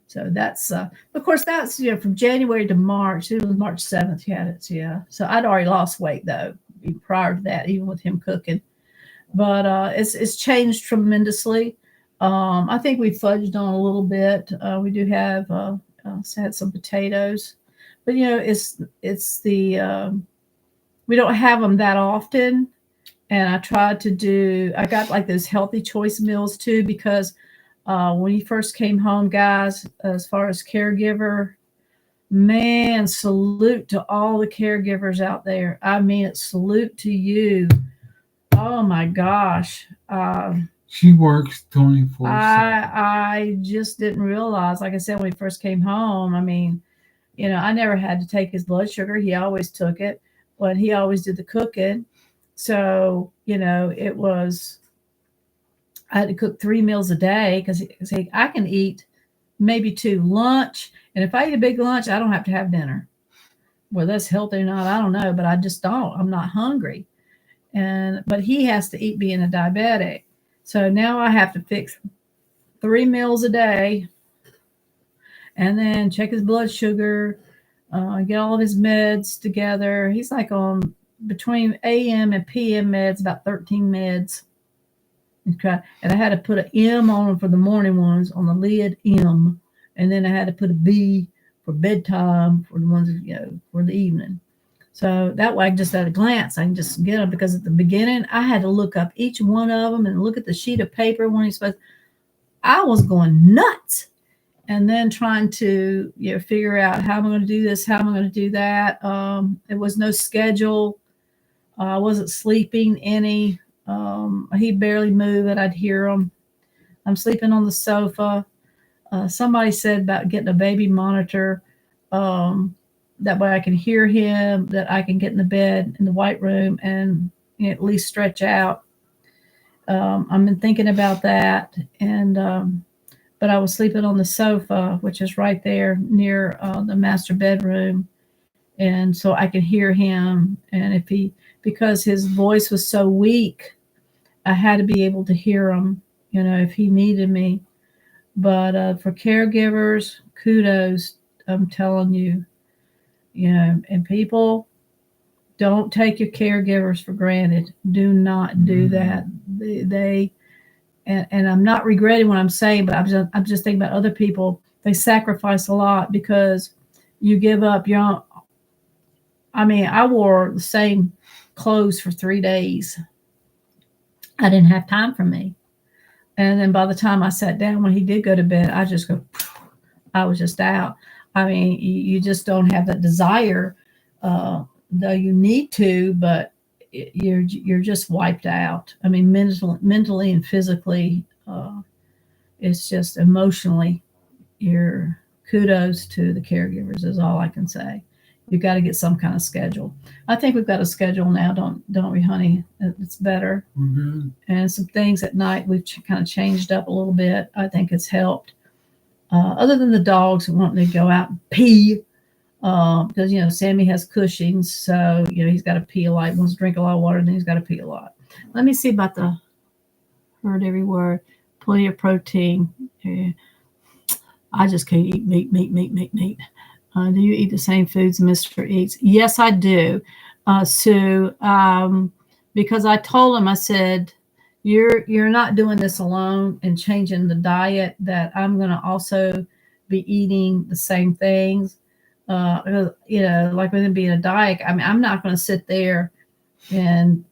So that's, of course, that's from January to March. It was March 7th you had it. So, yeah. So I'd already lost weight though prior to that, even with him cooking. But it's changed tremendously. I think we fudged on a little bit. We do have had some potatoes, but it's the we don't have them that often. And I got like those healthy choice meals too, because when he first came home, guys, as far as caregiver, man, salute to all the caregivers out there. I mean, it's salute to you. Oh my gosh. She works 24/7. I just didn't realize, like I said, when he first came home, I mean, I never had to take his blood sugar. He always took it, but he always did the cooking. So, it was, I had to cook 3 meals a day because I can eat maybe 2 lunch. And if I eat a big lunch, I don't have to have dinner. Well, that's healthy or not, I don't know, but I just don't. I'm not hungry. But he has to eat being a diabetic. So now I have to fix 3 meals a day and then check his blood sugar, get all of his meds together. He's like on between AM and PM meds, about 13 meds. Okay. And I had to put an M on them for the morning ones on the lid, M. And then I had to put a B for bedtime for the ones, for the evening. So that way, just at a glance, I can just get them, because at the beginning, I had to look up each one of them and look at the sheet of paper when he's supposed. I was going nuts, and then trying to figure out how I'm going to do this, how I'm going to do that. There was no schedule. I wasn't sleeping any. He barely moved, and I'd hear him. I'm sleeping on the sofa. Somebody said about getting a baby monitor. That way I can hear him, that I can get in the bed in the white room and at least stretch out. I've been thinking about that, and but I was sleeping on the sofa, which is right there near the master bedroom, and so I could hear him. And because his voice was so weak, I had to be able to hear him, if he needed me. But for caregivers, kudos, I'm telling you. And people, don't take your caregivers for granted. Do not do that. And I'm not regretting what I'm saying, but I'm just thinking about other people. They sacrifice a lot because you give up your own. I mean, I wore the same clothes for 3 days. I didn't have time for me. And then by the time I sat down when he did go to bed, I was just out. I mean, you just don't have that desire, though you need to, but you're just wiped out. I mean, mentally and physically, it's just emotionally. Your kudos to the caregivers is all I can say. You've got to get some kind of schedule. I think we've got a schedule now, don't we, honey? It's better. Mm-hmm. And some things at night we've kind of changed up a little bit. I think it's helped. Other than the dogs wanting to go out and pee, because Sammy has Cushing's, so he's got to pee a lot. He wants to drink a lot of water, then he's got to pee a lot. Let me see about the heard every word. Plenty of protein. Yeah. I just can't eat meat. Do you eat the same foods Mr. eats? Yes, I do. Sue, because I told him, I said, you're not doing this alone and changing the diet, that I'm going to also be eating the same things. Like with him being a diet, I mean, I'm not going to sit there and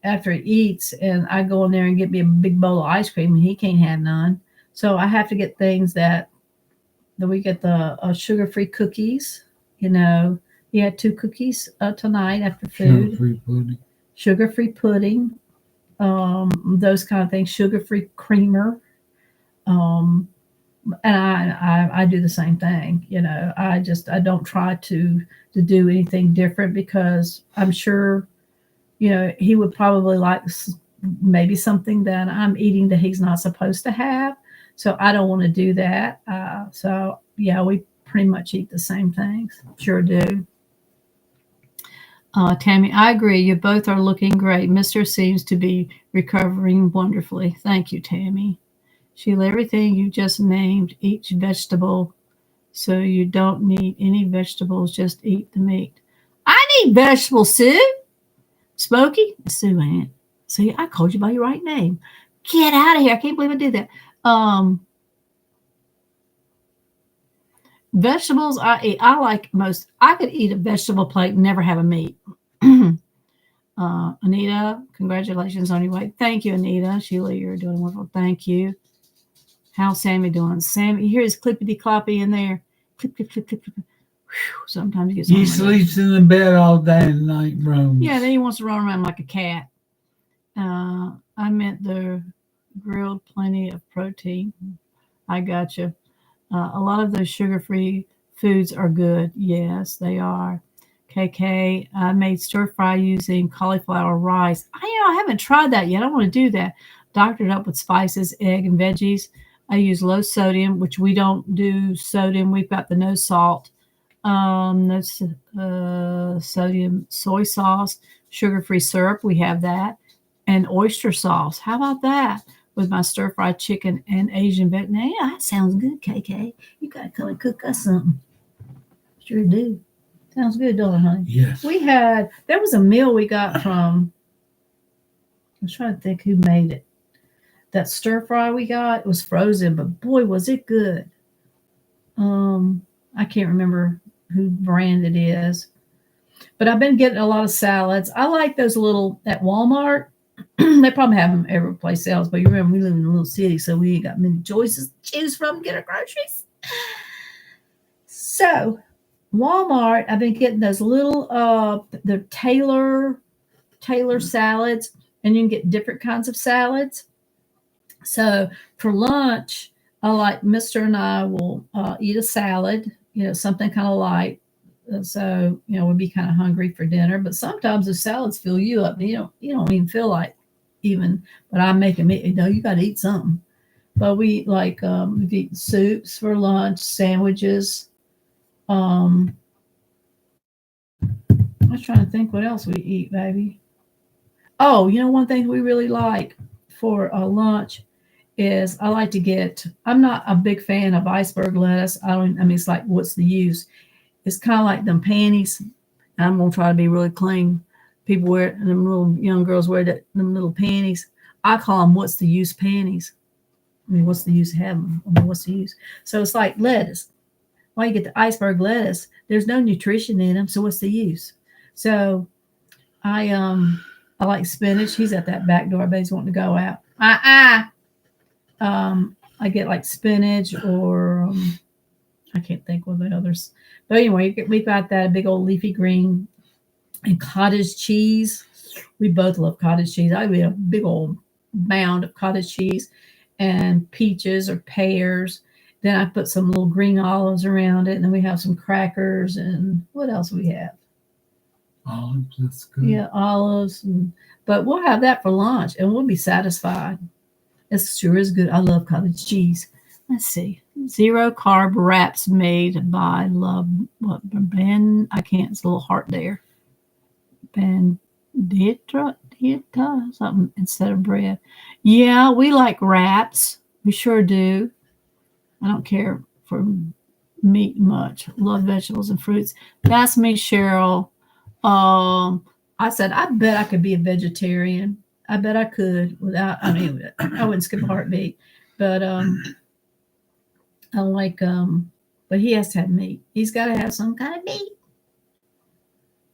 after he eats and I go in there and get me a big bowl of ice cream and he can't have none. So I have to get things that we get the sugar-free cookies. He had 2 cookies tonight after food. Sugar-free pudding. Those kind of things. Sugar-free creamer. And I do the same thing. I don't try to do anything different, because I'm sure, he would probably like maybe something that I'm eating that he's not supposed to have. So I don't want to do that. So yeah, we pretty much eat the same things. Sure do. Tammy, I agree. You both are looking great. Mister seems to be recovering wonderfully. Thank you, Tammy. Sheila, everything you just named, each vegetable, so you don't need any vegetables, just eat the meat. I need vegetable soup. Smokey? Sue Aunt. See, I called you by your right name. Get out of here. I can't believe I did that. Vegetables I eat. I like most. I could eat a vegetable plate and never have a meat. Anita, congratulations on your weight. Thank you, Anita. Sheila, you're doing wonderful. Thank you. How's Sammy doing? Sammy, you hear his clippity cloppy in there. Clip, clip, clip, clip, clip. Whew, sometimes he gets He sleeps in the bed all day and night, roams. Yeah, then he wants to run around like a cat. I meant the grilled plenty of protein. I got you. A lot of those sugar-free foods are good. Yes, they are. KK, I made stir fry using cauliflower rice. I haven't tried that yet. I want to do that. Doctored up with spices, egg, and veggies. I use low sodium, which we don't do sodium. We've got the no salt, no sodium soy sauce, sugar-free syrup. We have that, and oyster sauce. How about that? With my stir-fried chicken and Asian Vietnam. Yeah, that sounds good, KK. You got to come and cook us something. Sure do. Sounds good, don't it, honey? Yes. There was a meal we got from, I was trying to think who made it. That stir fry we got, it was frozen, but boy, was it good. I can't remember who brand it is, but I've been getting a lot of salads. I like those little at Walmart. They probably have them every place else, but you remember we live in a little city, so we ain't got many choices to choose from to get our groceries. So Walmart, I've been getting those little the Taylor salads, and you can get different kinds of salads. So for lunch, I like Mister and I will eat a salad, something kind of light. So we'd be kind of hungry for dinner, but sometimes the salads fill you up. You don't even feel like even. But I make them eat. You got to eat something. But we like we've eaten soups for lunch, sandwiches. I was trying to think what else we eat, baby. Oh, one thing we really like for lunch is I like to get. I'm not a big fan of iceberg lettuce. It's like, what's the use? It's kind of like them panties. I'm gonna try to be really clean. People wear them, little young girls wear them little panties. I call them what's the use panties. What's the use of having them? What's the use? So it's like lettuce. Why you get the iceberg lettuce? There's no nutrition in them, so what's the use? So I like spinach. He's at that back door. But he's wanting to go out. I get like spinach or I can't think what the others. But anyway, we got that big old leafy green and cottage cheese. We both love cottage cheese. I eat a big old mound of cottage cheese and peaches or pears. Then I put some little green olives around it, and then we have some crackers and what else we have? Olives, that's good. Yeah, olives. But we'll have that for lunch, and we'll be satisfied. It sure is good. I love cottage cheese. Let's see. Zero carb wraps made by Ben. I can't. It's a little heart there. Banditra something instead of bread. Yeah, we like wraps. We sure do. I don't care for meat much. Love vegetables and fruits. That's me, Cheryl. I said, I bet I could be a vegetarian. I bet I could without, I wouldn't skip a heartbeat. But I like, but he has to have meat. He's got to have some kind of meat.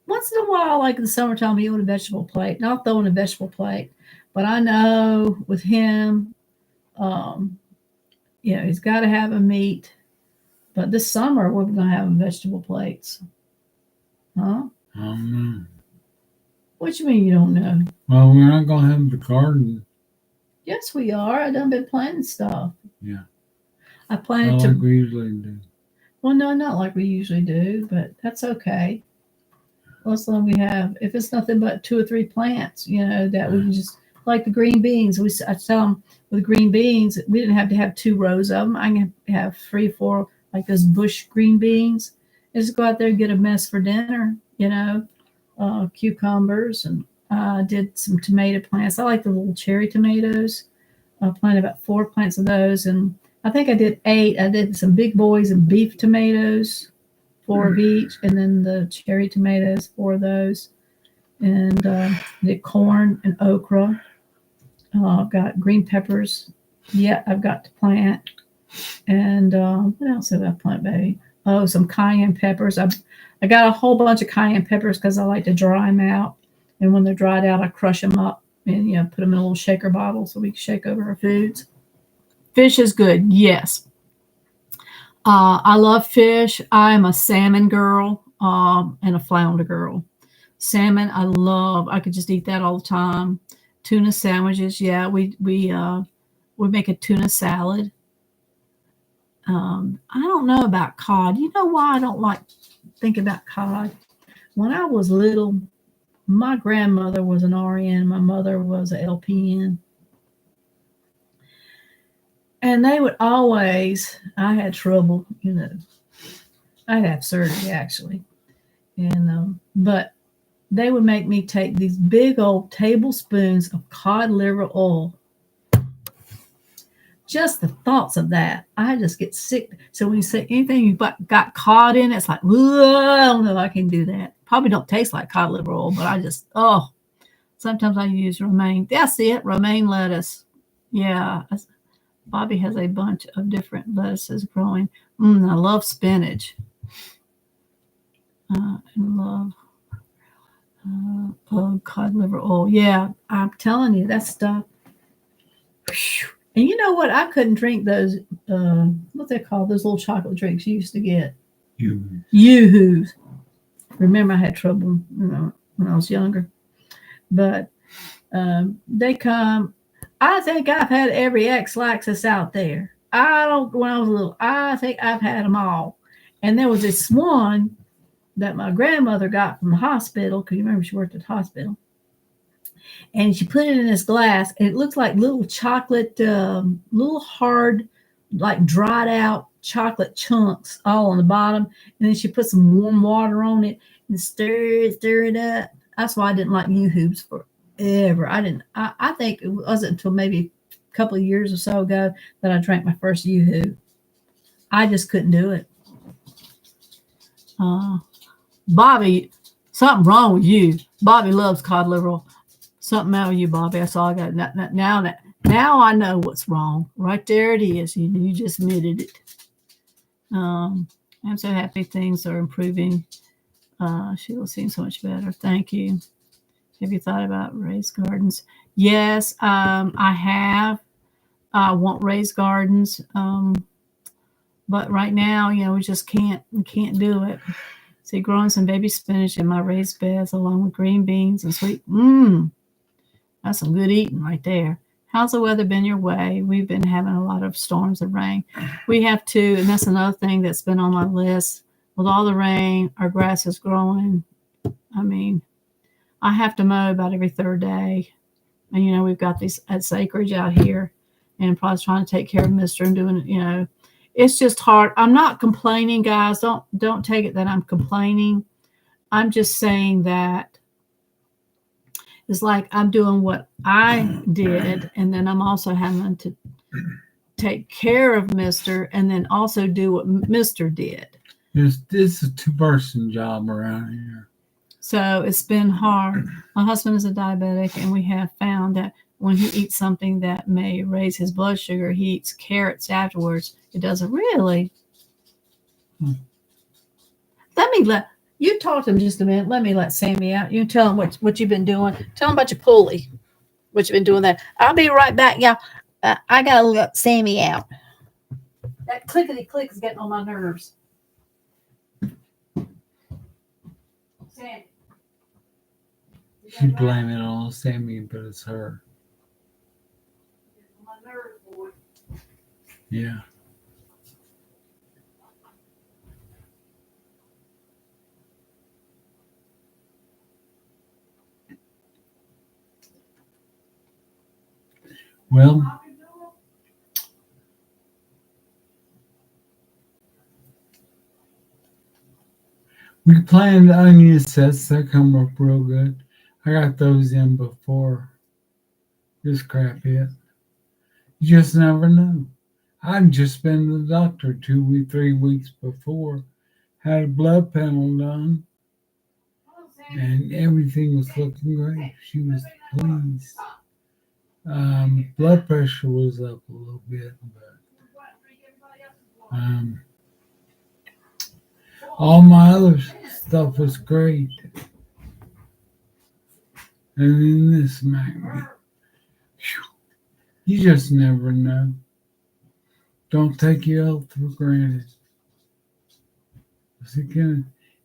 Once in a while, like in the summertime, he'll eat a vegetable plate. And I'll throw in a vegetable plate. But I know with him, he's got to have a meat. But this summer, we're going to have vegetable plates. Huh? What you mean you don't know? Well, we're not going to have the garden. Yes, we are. I done been planting stuff. Yeah. I planted like we usually do. Well, no, not like we usually do, but that's okay. Well, as long as we have, if it's nothing but 2 or 3 plants, that we can just like the green beans. I tell them with green beans, we didn't have to have 2 rows of them. I can have 3, 4, like those bush green beans. I just go out there and get a mess for dinner, cucumbers, and did some tomato plants. I like the little cherry tomatoes. I planted about 4 plants of those, and I think I did 8. I did some big boys and beef tomatoes, 4 of each, and then the cherry tomatoes, 4 of those, and did corn and okra. I've got green peppers. Yeah, I've got to plant. And what else have I planted, baby? Oh, some cayenne peppers. I got a whole bunch of cayenne peppers because I like to dry them out. And when they're dried out, I crush them up and put them in a little shaker bottle so we can shake over our foods. Fish is good, yes. I love fish. I'm a salmon girl and a flounder girl. Salmon, I love. I could just eat that all the time. Tuna sandwiches, yeah. We make a tuna salad. I don't know about cod. You know why I don't like think about cod? When I was little, my grandmother was an RN. My mother was an LPN. And they would always, I had trouble, I had surgery actually. And, but they would make me take these big old tablespoons of cod liver oil. Just the thoughts of that, I just get sick. So when you say anything you got cod in, it's like, I don't know if I can do that. Probably don't taste like cod liver oil, but sometimes I use romaine. That's it, romaine lettuce. Yeah, Bobby has a bunch of different lettuces growing. I love spinach. And love cod liver oil. Yeah, I'm telling you, that stuff. And you know what? I couldn't drink those, what they call those little chocolate drinks you used to get. Yoo-hoos. Remember, I had trouble, when I was younger. But they come. I think I've had every X-Laxus out there. When I was little, I think I've had them all. And there was this one that my grandmother got from the hospital, because you remember she worked at the hospital. And she put it in this glass, and it looks like little chocolate, little hard, like dried out chocolate chunks all on the bottom. And then she put some warm water on it and stir it up. That's why I didn't like Yoo-hoos forever. I think it wasn't until maybe a couple of years or so ago that I drank my first Yoo-hoo. I just couldn't do it. Bobby, something wrong with you. Bobby loves cod liver oil. Something out with you, Bobby. That's all I got. Now I know what's wrong. Right there it is. You just admitted it. I'm so happy things are improving. Sheila seems so much better. Thank you. Have you thought about raised gardens? Yes, I have. I want raised gardens. But right now, we just can't do it. See, growing some baby spinach in my raised beds along with green beans and sweet. That's some good eating right there. How's the weather been your way? We've been having a lot of storms and rain. We have too, and that's another thing that's been on my list. With all the rain, our grass is growing. I mean, I have to mow about every 3rd day. And, we've got this acreage out here, and probably trying to take care of Mister and doing it, it's just hard. I'm not complaining, guys. Don't take it that I'm complaining. I'm just saying that it's like I'm doing what I did, and then I'm also having to take care of Mister and then also do what Mister did. This is a 2-person job around here. So it's been hard. My husband is a diabetic, and we have found that when he eats something that may raise his blood sugar, he eats carrots afterwards. It doesn't really. You talk to him just a minute. Let me let Sammy out. You tell him what you've been doing. Tell him about your pulley. What you've been doing there. I'll be right back, y'all. I got to let Sammy out. That clickety-click is getting on my nerves. Sammy. She's blaming it on Sammy, but it's her. My nerves, boy. Yeah. Well, we planned onion sets that come up real good. I got those in before this crap hit. You just never know. I'd just been to the doctor 3 weeks before, had a blood panel done, and everything was looking great. She was pleased. Blood pressure was up a little bit, but all my other stuff was great. And then this smacked me. You just never know. Don't take your health for granted.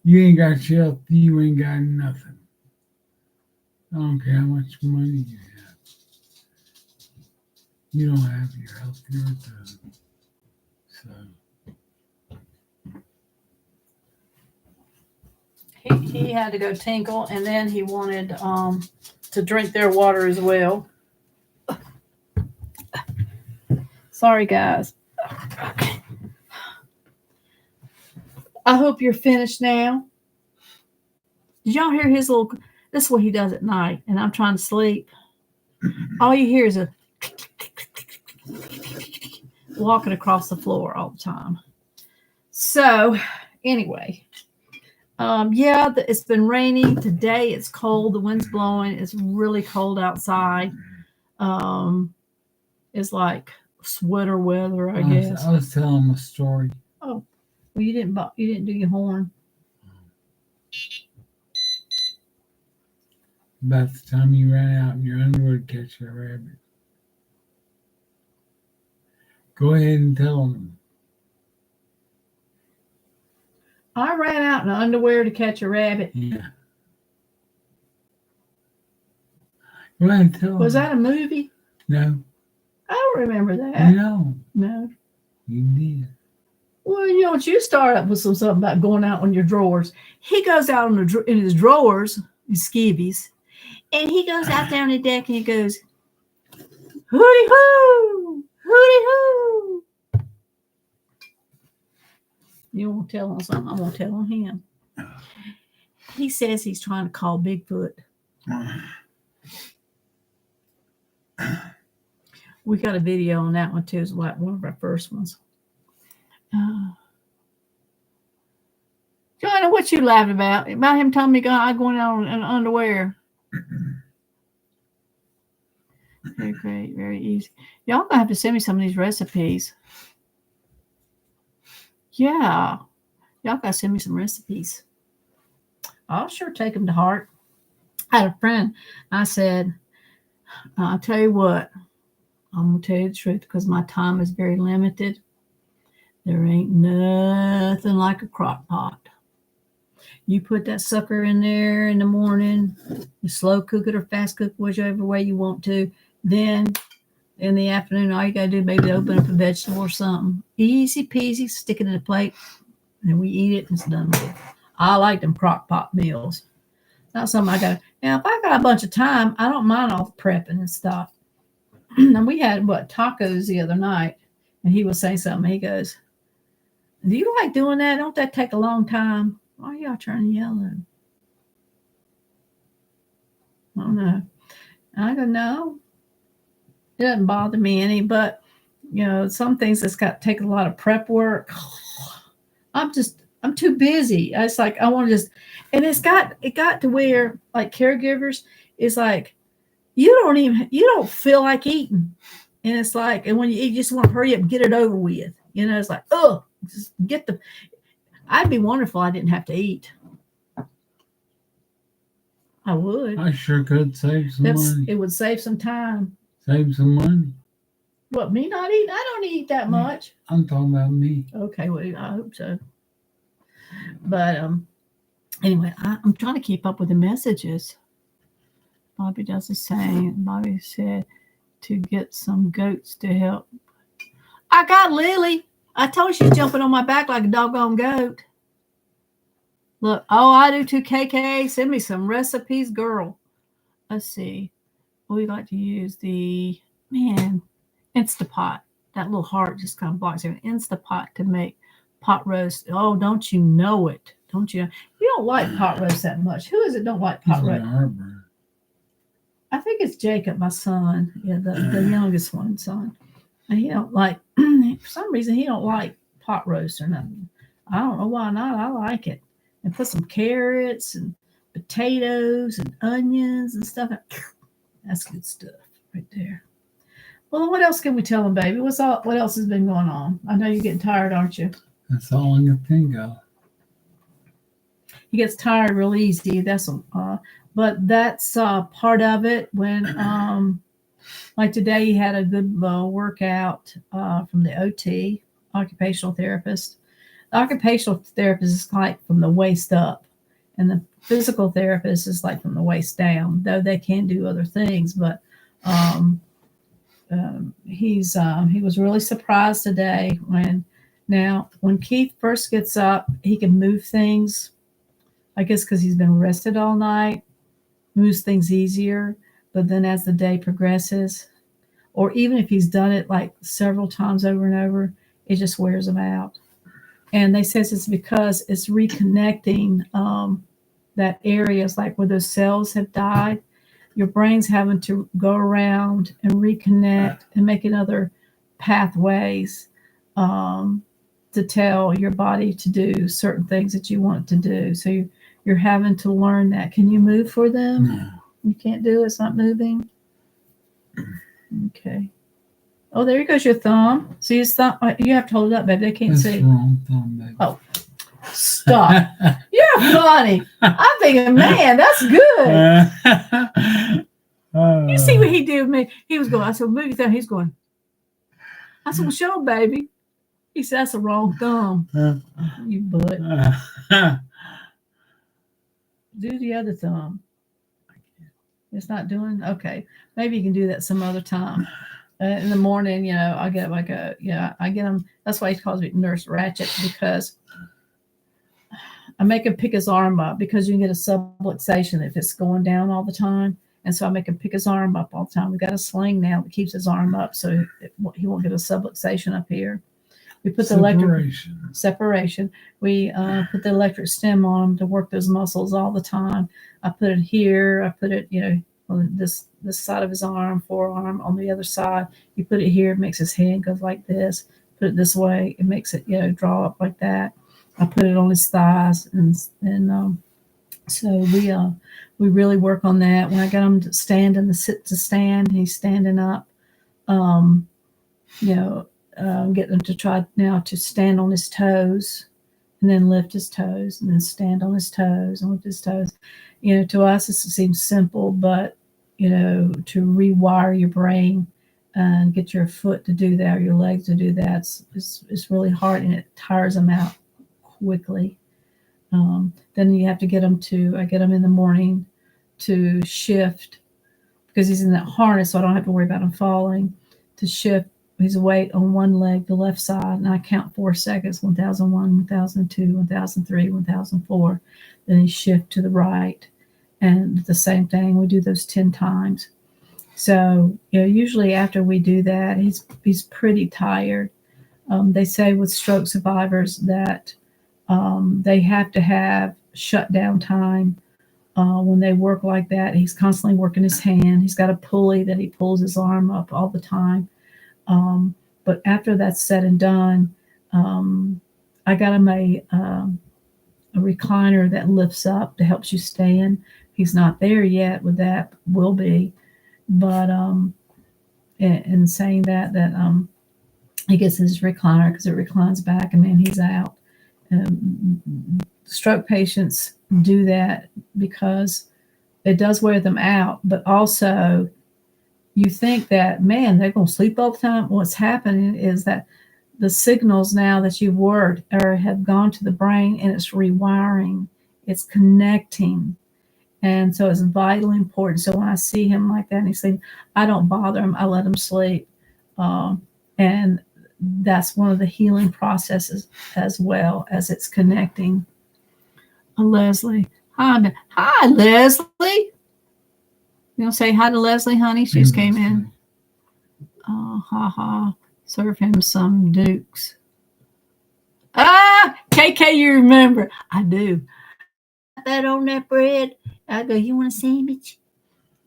You ain't got your health, you ain't got nothing. I don't care how much money you have. You don't have your health, you're done. So He had to go tinkle, and then he wanted to drink their water as well. Sorry, guys. Okay. I hope you're finished now. Did y'all hear his little? This is what he does at night, and I'm trying to sleep. All you hear is a walking across the floor all the time. So, anyway, yeah, it's been raining today. It's cold. The wind's blowing. It's really cold outside. It's like sweater weather, I guess. I was telling him a story. Oh, well, you didn't do your horn. About the time you ran out in your underwear to catch that rabbit. Go ahead and tell them. I ran out in underwear to catch a rabbit. Yeah. Go ahead and tell them. Was that a movie? No. I don't remember that. No. No. You did. Well, you start up with something about going out on your drawers. He goes out in his drawers, his skivvies, and he goes out there on the deck and he goes, hooty hoo, hooty hoo. You won't tell on something, I won't tell on him. He says he's trying to call Bigfoot. We got a video on that one too. It's like one of our first ones. Joanna, what you laughing about? About him telling me I'm going out in underwear. Very great, very easy. Y'all gonna have to send me some of these recipes. Yeah, y'all gotta send me some recipes. I'll sure take them to heart. I had a friend. I said, I'll tell you what. I'm gonna tell you the truth because my time is very limited. There ain't nothing like a crock pot. You put that sucker in there in the morning, you slow cook it or fast cook, whichever way you want to. Then in the afternoon, all you got to do maybe open up a vegetable or something. Easy peasy, stick it in a plate, and we eat it and it's done with. I like them crock pot meals. Not something I got to. Now, if I got a bunch of time, I don't mind all the prepping and stuff. And we had, tacos the other night, and he was saying something. He goes, do you like doing that? Don't that take a long time? Why are y'all turning yellow? I don't know. I go, no. It doesn't bother me any, but, some things that's got to take a lot of prep work. I'm too busy. It's like, I want to just, and it got to where, like, caregivers, it's like, you don't feel like eating. And it's like, and when you eat, you just want to hurry up and get it over with. It's like, just I'd be wonderful I didn't have to eat. I would. I sure could save some money. It would save some time. Save some money. What, me not eating? I don't eat that much. I'm talking about me. Okay, well, I hope so. But anyway, I'm trying to keep up with the messages. Bobby does the same. Bobby said to get some goats to help. I got Lily. I told you she's jumping on my back like a doggone goat. Look, I do too, KK. Send me some recipes, girl. Let's see. We like to use the man, Instapot. That little heart just kind of blocks it. Instapot to make pot roast. Oh, don't you know it? Don't you? You don't like pot roast that much. Who is it? Don't like pot roast? Heartburn. I think it's Jacob, my son. Yeah, the youngest one, son. And he don't like. For some reason, he don't like pot roast or nothing. I don't know why not. I like it. And put some carrots and potatoes and onions and stuff. That's good stuff right there. Well, what else can we tell them, baby? What else has been going on? I know you're getting tired, aren't you? That's all I can think of. He gets tired real easy. But that's part of it. When like today, he had a good workout from the OT, occupational therapist. The occupational therapist is like from the waist up, and the physical therapist is like from the waist down. Though they can do other things, but he was really surprised today when Keith first gets up, he can move things. I guess because he's been rested all night, moves things easier. But then as the day progresses, or even if he's done it like several times over and over, it just wears him out. And they says it's because it's reconnecting that areas like where those cells have died. Your brain's having to go around and reconnect and make other pathways to tell your body to do certain things that you want to do. So you're having to learn that. Can you move for them? No. You can't do it. It's not moving. Okay. Oh, there goes your thumb. See his thumb? You have to hold it up, baby. They can't That's see. wrong thumb, baby. Oh, stop. You're funny. I'm thinking, man, that's good. You see what he did with me? He was going, I said, move your thumb. He's going, I said, well, show him, baby. He said, that's the wrong thumb. You butt. Do the other thumb. It's not doing? Okay. Maybe you can do that some other time. In the morning, I get like I get him. That's why he calls me Nurse Ratchet, because I make him pick his arm up, because you can get a subluxation if it's going down all the time. And so I make him pick his arm up all the time. We've got a sling now that keeps his arm up so he won't get a subluxation up here. We put the electric separation. We put the electric stem on him to work those muscles all the time. I put it here. I put it, on this side of his arm, forearm. On the other side, you put it here. It makes his hand go like this. Put it this way. It makes it, draw up like that. I put it on his thighs, and so we really work on that. When I got him to stand in the sit to stand, he's standing up. Get them to try now to stand on his toes, and then lift his toes, and then stand on his toes and lift his toes. To us, it seems simple, but to rewire your brain and get your foot to do that, or your legs to do that, it's really hard, and it tires them out quickly. Then you have to get them I get them in the morning to shift, because he's in that harness, so I don't have to worry about him falling, to shift his weight on one leg, the left side, and I count 4 seconds, 1001, 1002, 1003, 1004. Then he shift to the right, and the same thing. We do those 10 times. So, usually after we do that, he's pretty tired. They say with stroke survivors that they have to have shutdown time when they work like that. He's constantly working his hand. He's got a pulley that he pulls his arm up all the time. But after that's said and done, I got him a recliner that lifts up that helps you stand. He's not there yet with that, will be. But in saying that he gets his recliner because it reclines back, and man, he's out. Stroke patients do that because it does wear them out, but also you think that, man, they're going to sleep all the time. What's happening is that the signals now that you've worked have gone to the brain, and it's rewiring, it's connecting. And so it's vitally important. So when I see him like that and he's sleeping, I don't bother him. I let him sleep. And that's one of the healing processes as well, as it's connecting. Leslie. Hi, Leslie. You want to say hi to Leslie, honey? She just came in. Serve him some Dukes. KK, you remember? I do. That on that bread. I go, you want a sandwich?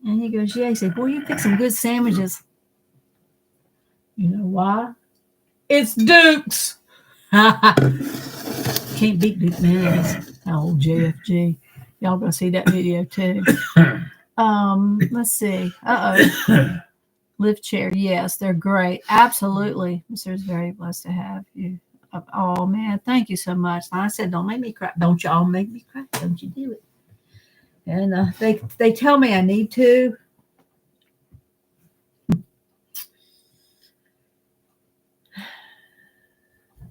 And he goes, yeah. He said, boy, you pick some good sandwiches. You know why? It's Dukes. Can't beat Duke mayonnaise. Old JFG. Y'all gonna see that video too. Let's see. Lift chair. Yes, they're great. Absolutely. Mr. is very blessed to have you. Oh man, thank you so much. Like I said, don't make me cry. Don't y'all make me cry. Don't you do it. And they tell me I need to.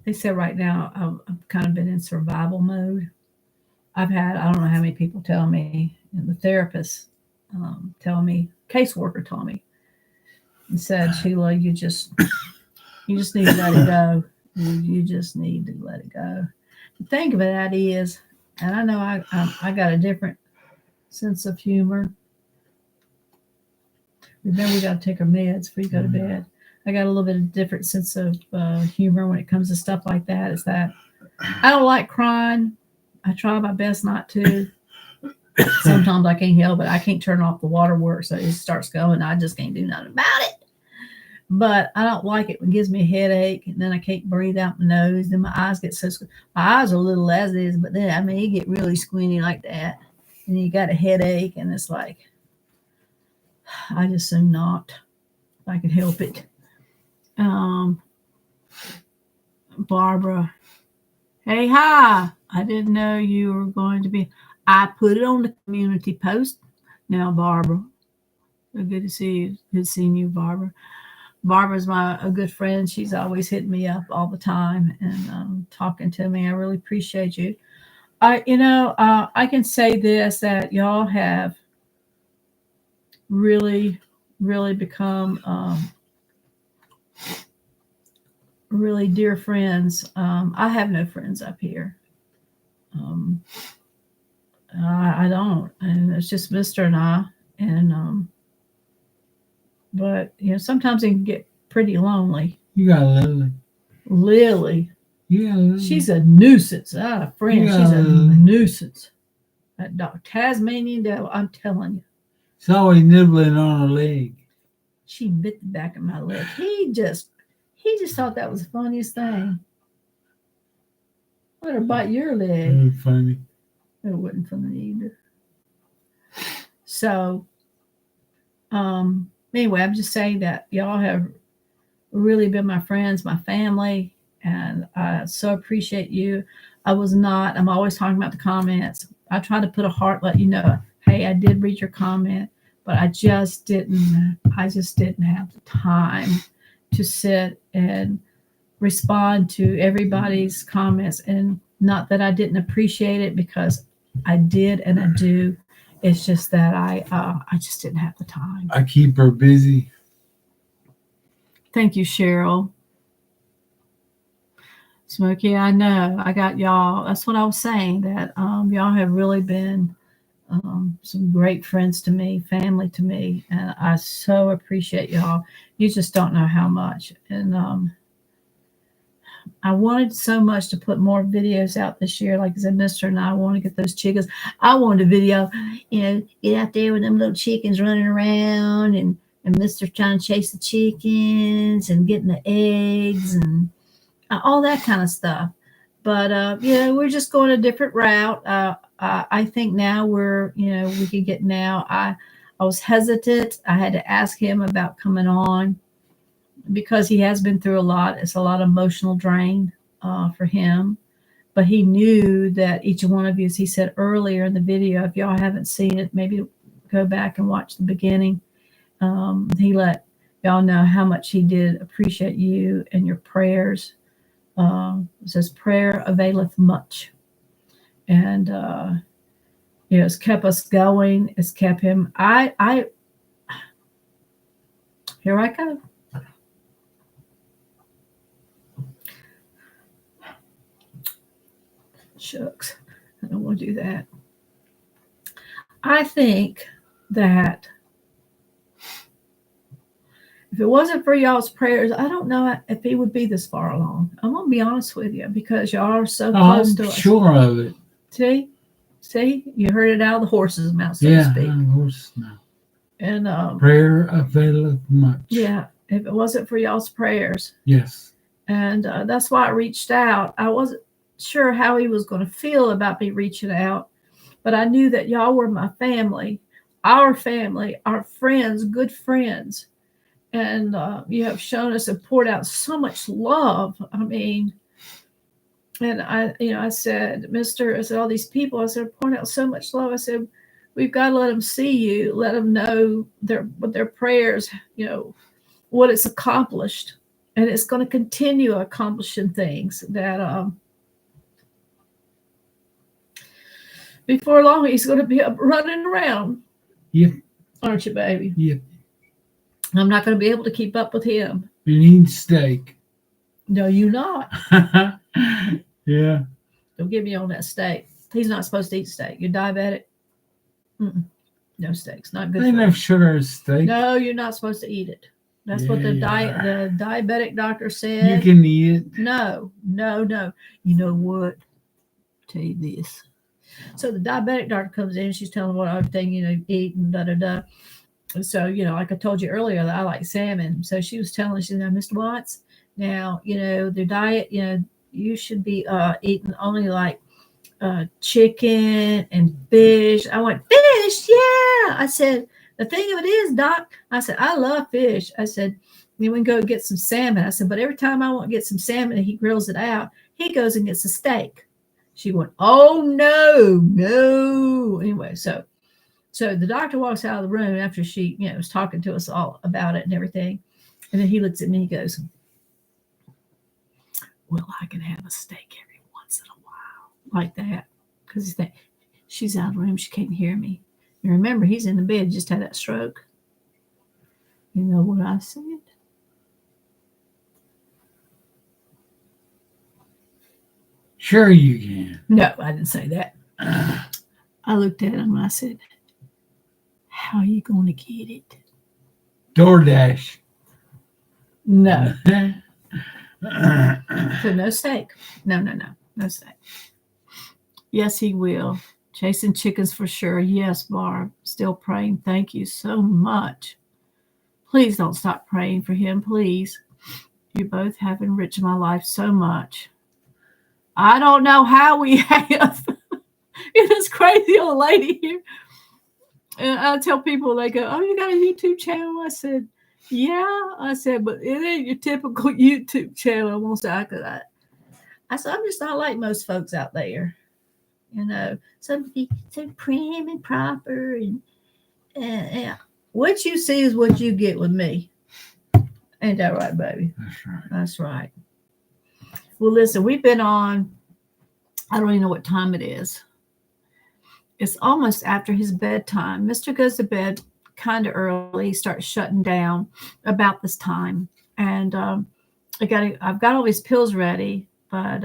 They said right now I've kind of been in survival mode. I don't know how many people tell me, and the therapist tell me, caseworker told me, and said, Sheila, you just need to let it go. You just need to let it go. The thing of that is, and I know I got a different sense of humor. Remember, we got to take our meds before you go to bed. I got a little bit of different sense of humor when it comes to stuff like that. Is that I don't like crying. I try my best not to. Sometimes I can't help it. I can't turn off the waterworks, so it starts going. I just can't do nothing about it. But I don't like it when it gives me a headache, and then I can't breathe out my nose. Then my eyes get my eyes are little as it is, but then you get really squinty like that, and you got a headache, and it's like I just assume not. If I can help it. Barbara, hey, hi. I didn't know you were going to be. I put it on the community post. Now, Barbara, good to see you. Good seeing you, Barbara. Barbara's a good friend. She's always hitting me up all the time and talking to me. I really appreciate you. I can say this, that y'all have really, really become really dear friends. I have no friends up here. I don't, and it's just Mr. and I. And but sometimes it can get pretty lonely. You got Lily. Lily. Yeah, Lily. She's a nuisance. Not a friend. She's a nuisance. That dog, Tasmanian devil. I'm telling you. She's always nibbling on her leg. She bit the back of my leg. He just thought that was the funniest thing. Let her bite your leg. It was funny. It wasn't funny either. So, anyway, I'm just saying that y'all have really been my friends, my family, and I so appreciate you. I'm always talking about the comments. I try to put a heart, let you know, hey, I did read your comment, but I just didn't have the time to sit and respond to everybody's comments. And not that I didn't appreciate it, because I did and I do. It's just that I just didn't have the time. I keep her busy. Thank you, Cheryl. Smokey, I know. I got y'all. That's what I was saying, that y'all have really been some great friends to me, family to me, and I so appreciate y'all. You just don't know how much. And I wanted so much to put more videos out this year. Like I said, Mr. and I want to get those chickens. I wanted a video, get out there with them little chickens running around, and Mr. trying to chase the chickens and getting the eggs and all that kind of stuff. But we're just going a different route. I think now we could get now. I was hesitant. I had to ask him about coming on, because he has been through a lot. It's a lot of emotional drain for him. But he knew that each one of you, as he said earlier in the video, if y'all haven't seen it, maybe go back and watch the beginning. He let y'all know how much he did appreciate you and your prayers. It says prayer availeth much. And it's kept us going. It's kept him. Here I go. Shucks, I don't want to do that. I think that If it wasn't for y'all's prayers, I don't know if he would be this far along. I'm gonna be honest with you because y'all are so close I'm to us. sure of it. See, you heard it out of the horse's mouth, so to Yeah, speak. of course now. And Prayer availeth much. yeah, if it wasn't for y'all's prayers, Yes. and that's why I reached out. I wasn't sure how he was going to feel about me reaching out, but I knew that y'all were my family, our friends, good friends, and you have shown us and poured out so much love. I mean, and I said, Mister, I said, all these people, I said, pouring out so much love. I said, we've got to let them see you, let them know their prayers, what it's accomplished, and it's going to continue accomplishing things that before long he's going to be up running around. Yep. Aren't you, baby? Yep. I'm not going to be able to keep up with him. You need steak. No, you not. Yeah. Don't get me on that steak. He's not supposed to eat steak. You're diabetic. Mm-mm. No steaks. Not good. Ain't enough sugar in steak. No, you're not supposed to eat it. That's what the diabetic doctor said. You can eat it. No. You know what? I'll tell you this. So the diabetic doctor comes in. She's telling what everything eat and da da da. And so like I told you earlier, that I like salmon. So she was telling, she said, "Now, Mr. Watts, now their diet, you should be eating only like chicken and fish." I went, "Fish, yeah." I said, "The thing of it is, Doc," I said, "I love fish." I said, "Then we can go get some salmon." I said, "But every time I want to get some salmon and he grills it out, he goes and gets a steak." She went, "Oh, no." Anyway, so the doctor walks out of the room after she, was talking to us all about it and everything. And then he looks at me and he goes, "Well, I can have a steak every once in a while," like that. Because he's thinking, she's out of the room. She can't hear me. And remember, he's in the bed, just had that stroke. You know what I said? Sure you can. No, I didn't say that. I looked at him and I said, "How are you going to get it?" DoorDash. No. So no steak. No steak. Yes, he will. Chasing chickens for sure. Yes, Barb. Still praying. Thank you so much. Please don't stop praying for him, please. You both have enriched my life so much. I don't know how we have. This crazy old lady here. And I tell people, they go, "Oh, you got a YouTube channel?" I said, "Yeah." I said, "But it ain't your typical YouTube channel." I won't say I could. I said, "I'm just not like most folks out there. Somebody so prim and proper, and what you see is what you get with me." Ain't that right, baby? That's right. That's right. Well, listen, we've been on, I don't even know what time it is. It's almost after his bedtime. Mr. goes to bed kind of early. He starts shutting down about this time. And I've got all these pills ready, but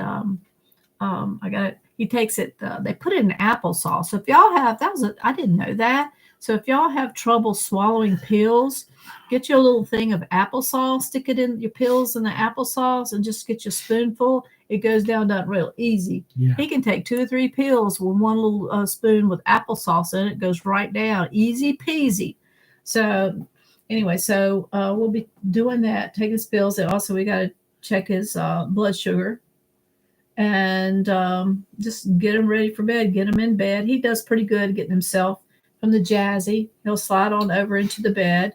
he takes it, they put it in applesauce. So if y'all have, I didn't know that. So if y'all have trouble swallowing pills, get you a little thing of applesauce, stick it in your pills in the applesauce, and just get you a spoonful. It goes down real easy. Yeah. He can take 2 or 3 pills with one little spoon with applesauce in it. It goes right down, easy peasy. So anyway, we'll be doing that, taking his pills. And also we got to check his blood sugar and just get him ready for bed, get him in bed. He does pretty good getting himself from the jazzy. He'll slide on over into the bed.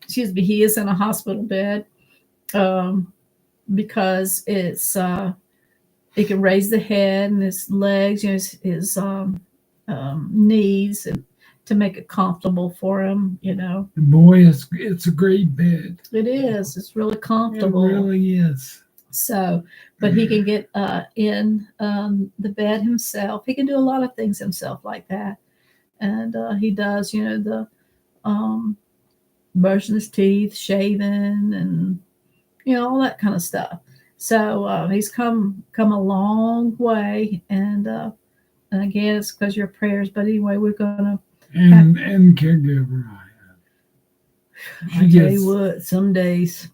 Excuse me, he is in a hospital bed because it's he can raise the head and his legs, his knees, and to make it comfortable for him, Boy, it's a great bed. It is. It's really comfortable. It really is. So, but he can get in the bed himself. He can do a lot of things himself like that. And he does, the brushing his teeth, shaving, and, all that kind of stuff. So he's come a long way. And again, it's because of your prayers. But anyway, we're going to. And caregiver I have. I tell you what, some days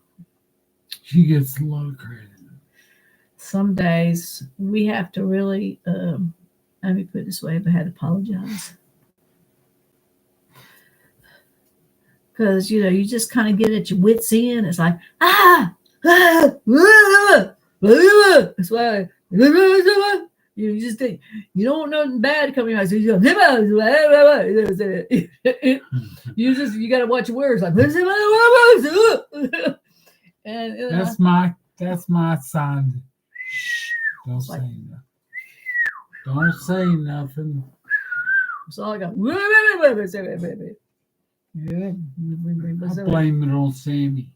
she gets a lot of credit. Some days we have to really, let me put it this way, if I had to apologize. Because, you just kind of get at your wits' end. It's like, it's why you just think, you don't want nothing bad coming out. So you got to watch your words. Like, and that's my sign. Don't say nothing. Don't say nothing. So I got. I blame it on Sammy.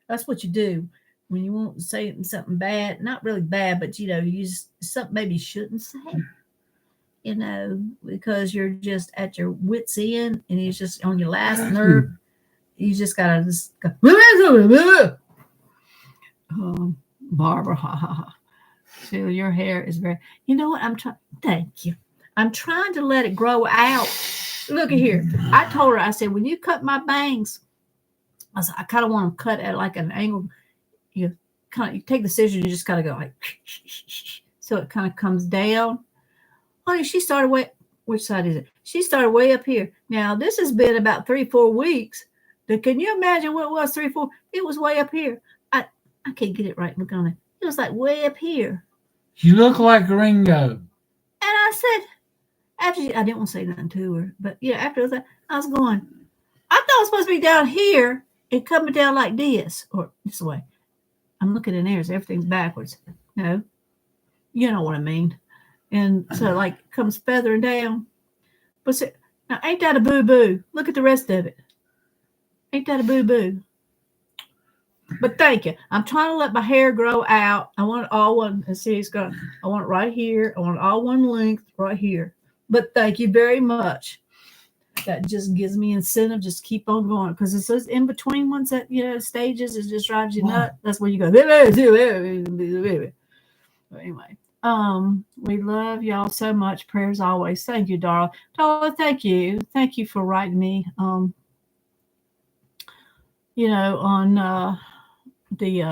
That's what you do when you want to say something bad. Not really bad, but you just something maybe you shouldn't say. Because you're just at your wits' end and you're just on your last nerve. You just gotta just go. Barbara, ha ha ha. So your hair is very. You know what? I'm trying. Thank you. I'm trying to let it grow out. Look at here. I told her. I said, when you cut my bangs, I kind of want them cut at like an angle. You take the scissors. You just gotta go like, so it kind of comes down. Oh, she started way. Which side is it? She started way up here. Now this has been about 3-4 weeks. Can you imagine what it was 3-4? It was way up here. I can't get it right. Look on it. It was like way up here. You look like Ringo. And I said, I didn't want to say nothing to her, but after that, I was going, I thought it was supposed to be down here and coming down like this or this way. I'm looking in there, so everything's backwards. No, you know what I mean. And so like it comes feathering down. But now ain't that a boo-boo? Look at the rest of it. Ain't that a boo-boo? But thank you. I'm trying to let my hair grow out. I want it all one. And see, I want it right here. I want it all one length right here. But thank you very much. That just gives me incentive. Just keep on going because it's those in between ones that stages. It just drives you nuts. That's when you go. Anyway, we love y'all so much. Prayers always. Thank you, Darla. Darla, thank you for writing me. On the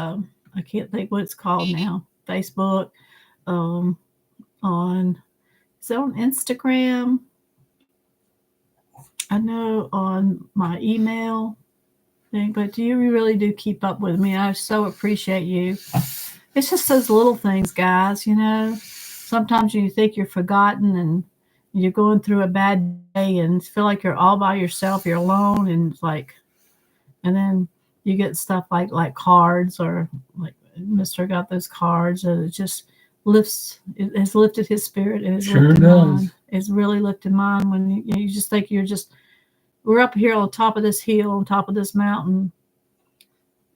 I can't think what it's called now. Facebook, on Instagram. I know on my email thing, but you really do keep up with me. I so appreciate you. It's just those little things, guys. Sometimes you think you're forgotten and you're going through a bad day and feel like you're all by yourself. You're alone, and then you get stuff like cards, or like Mr. got those cards, and it just it has lifted his spirit, and it's lifted mine. It's really lifted mine when you just think we're up here on top of this hill, on top of this mountain,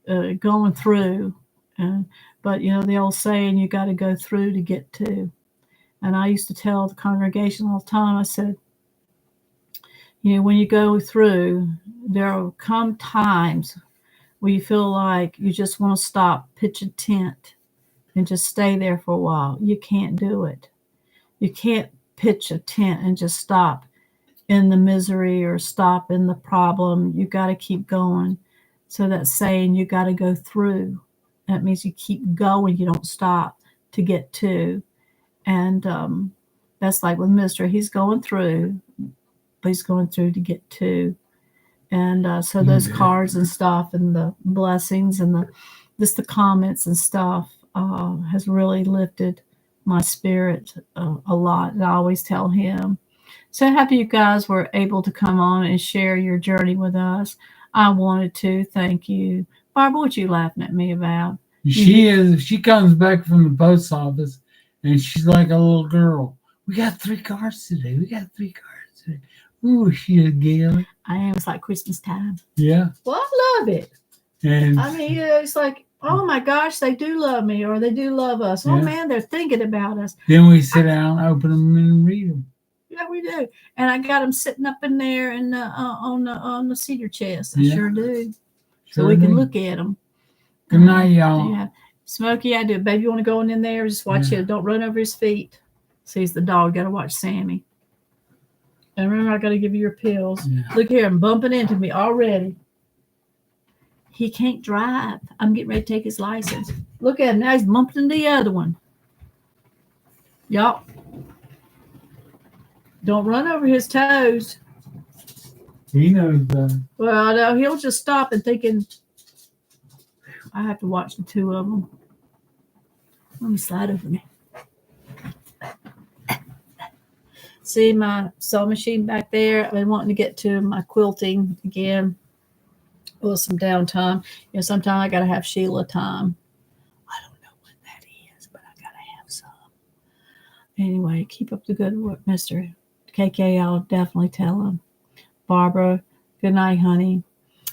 going through, but the old saying, you got to go through to get to. And I used to tell the congregation all the time, I said, when you go through, there will come times where you feel like you just want to stop, pitch a tent, and just stay there for a while. You can't do it. You can't pitch a tent and just stop in the misery or stop in the problem. You got to keep going. So that's saying you got to go through. That means you keep going. You don't stop to get to. And that's like with Mr. He's going through, but he's going through to get to. And so those cards and stuff and the blessings and the comments and stuff has really lifted my spirit a lot. And I always tell him. So happy you guys were able to come on and share your journey with us. I wanted to. Thank you. Barbara, what you laughing at me about? She comes back from the post office and she's like a little girl. We got 3 cards today. Ooh, she's giggling. I am. It's like Christmas time. Yeah. Well, I love it. And I mean, it's like, oh my gosh, they do love me, or they do love us. Oh man, they're thinking about us. Then we sit down, open them, and read them. Yeah, we do. And I got them sitting up in there and on the cedar chest. I sure do. So we can look at them. Good night, y'all. Yeah. Smokey, I do. Baby, you want to go in there? Just watch him. Don't run over his feet. Sees the dog. Got to watch Sammy. And remember, I got to give you your pills. Yeah. Look here, I'm bumping into me already. he can't drive. I'm getting ready to take his license. Look at him now. He's bumping into the other one. Y'all, don't run over his toes. He knows that. Well, no, he'll just stop and thinking, I have to watch the two of them. Let me slide over me. See my sewing machine back there? I've been wanting to get to my quilting again. With some downtime. You know, sometimes I got to have Sheila time. I don't know what that is, but I got to have some. Anyway, keep up the good work, Mr. KK. I'll definitely tell him. Barbara, good night, honey.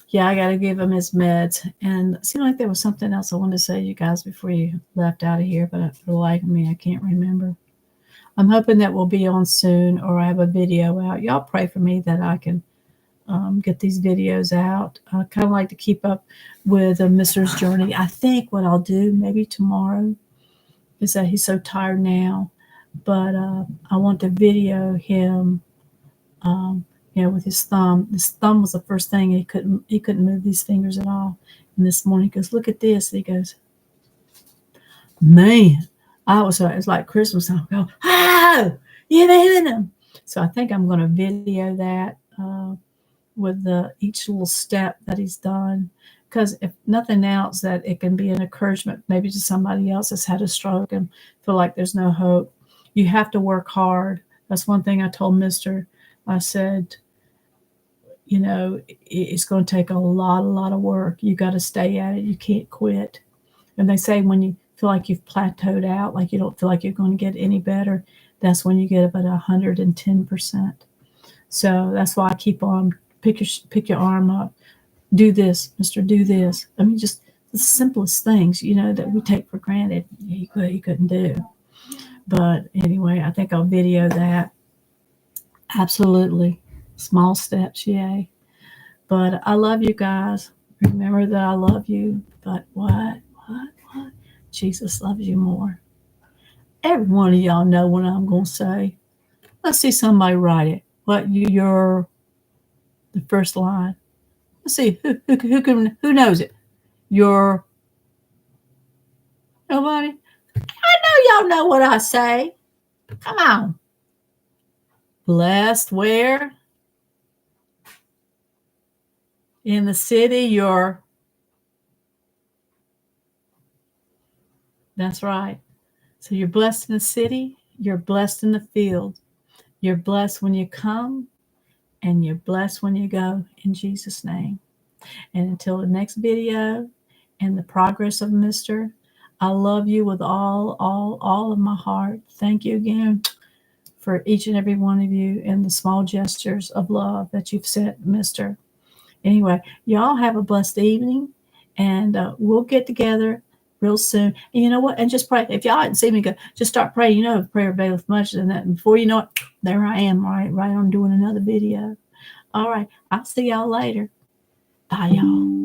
Yeah, I got to give him his meds. And it seemed like there was something else I wanted to say to you guys before you left out of here, but for the life of me, I can't remember. I'm hoping that we'll be on soon or I have a video out. Y'all pray for me that I can get these videos out. I kind of like to keep up with Mr's journey. I think what I'll do maybe tomorrow is that he's so tired now, but I want to video him, with his thumb. His thumb was the first thing he couldn't move these fingers at all. And this morning he goes, look at this. And he goes, man, it was like Christmas. I go, oh, you're hitting him. So I think I'm going to video that with each little step that he's done. Because if nothing else, that it can be an encouragement maybe to somebody else that's had a stroke and feel like there's no hope. You have to work hard. That's one thing I told Mr. I said, it's going to take a lot of work. You got to stay at it. You can't quit. And they say when you feel like you've plateaued out, like you don't feel like you're going to get any better, that's when you get about 110%. So that's why I keep on, pick your arm up. Do this, Mr. Do this. I mean, just the simplest things, that we take for granted, you couldn't do. But anyway, I think I'll video that. Absolutely. Small steps, yay. But I love you guys. Remember that I love you. But what? Jesus loves you more. Every one of y'all know what I'm going to say. Let's see somebody write it. You're the first line. Let's see who knows it. You're nobody. I know y'all know what I say. Come on. Blessed where? In the city, you're. That's right. So you're blessed in the city. You're blessed in the field. You're blessed when you come. And you're blessed when you go. In Jesus' name. And until the next video and the progress of Mr., I love you with all of my heart. Thank you again for each and every one of you and the small gestures of love that you've sent, Mr. Anyway, y'all have a blessed evening, and we'll get together real soon. And you know what? And just pray. If y'all hadn't seen me go, just start praying. Prayer availeth much. And that, and before you know it, there I am, right on doing another video. All right. I'll see y'all later. Bye, y'all.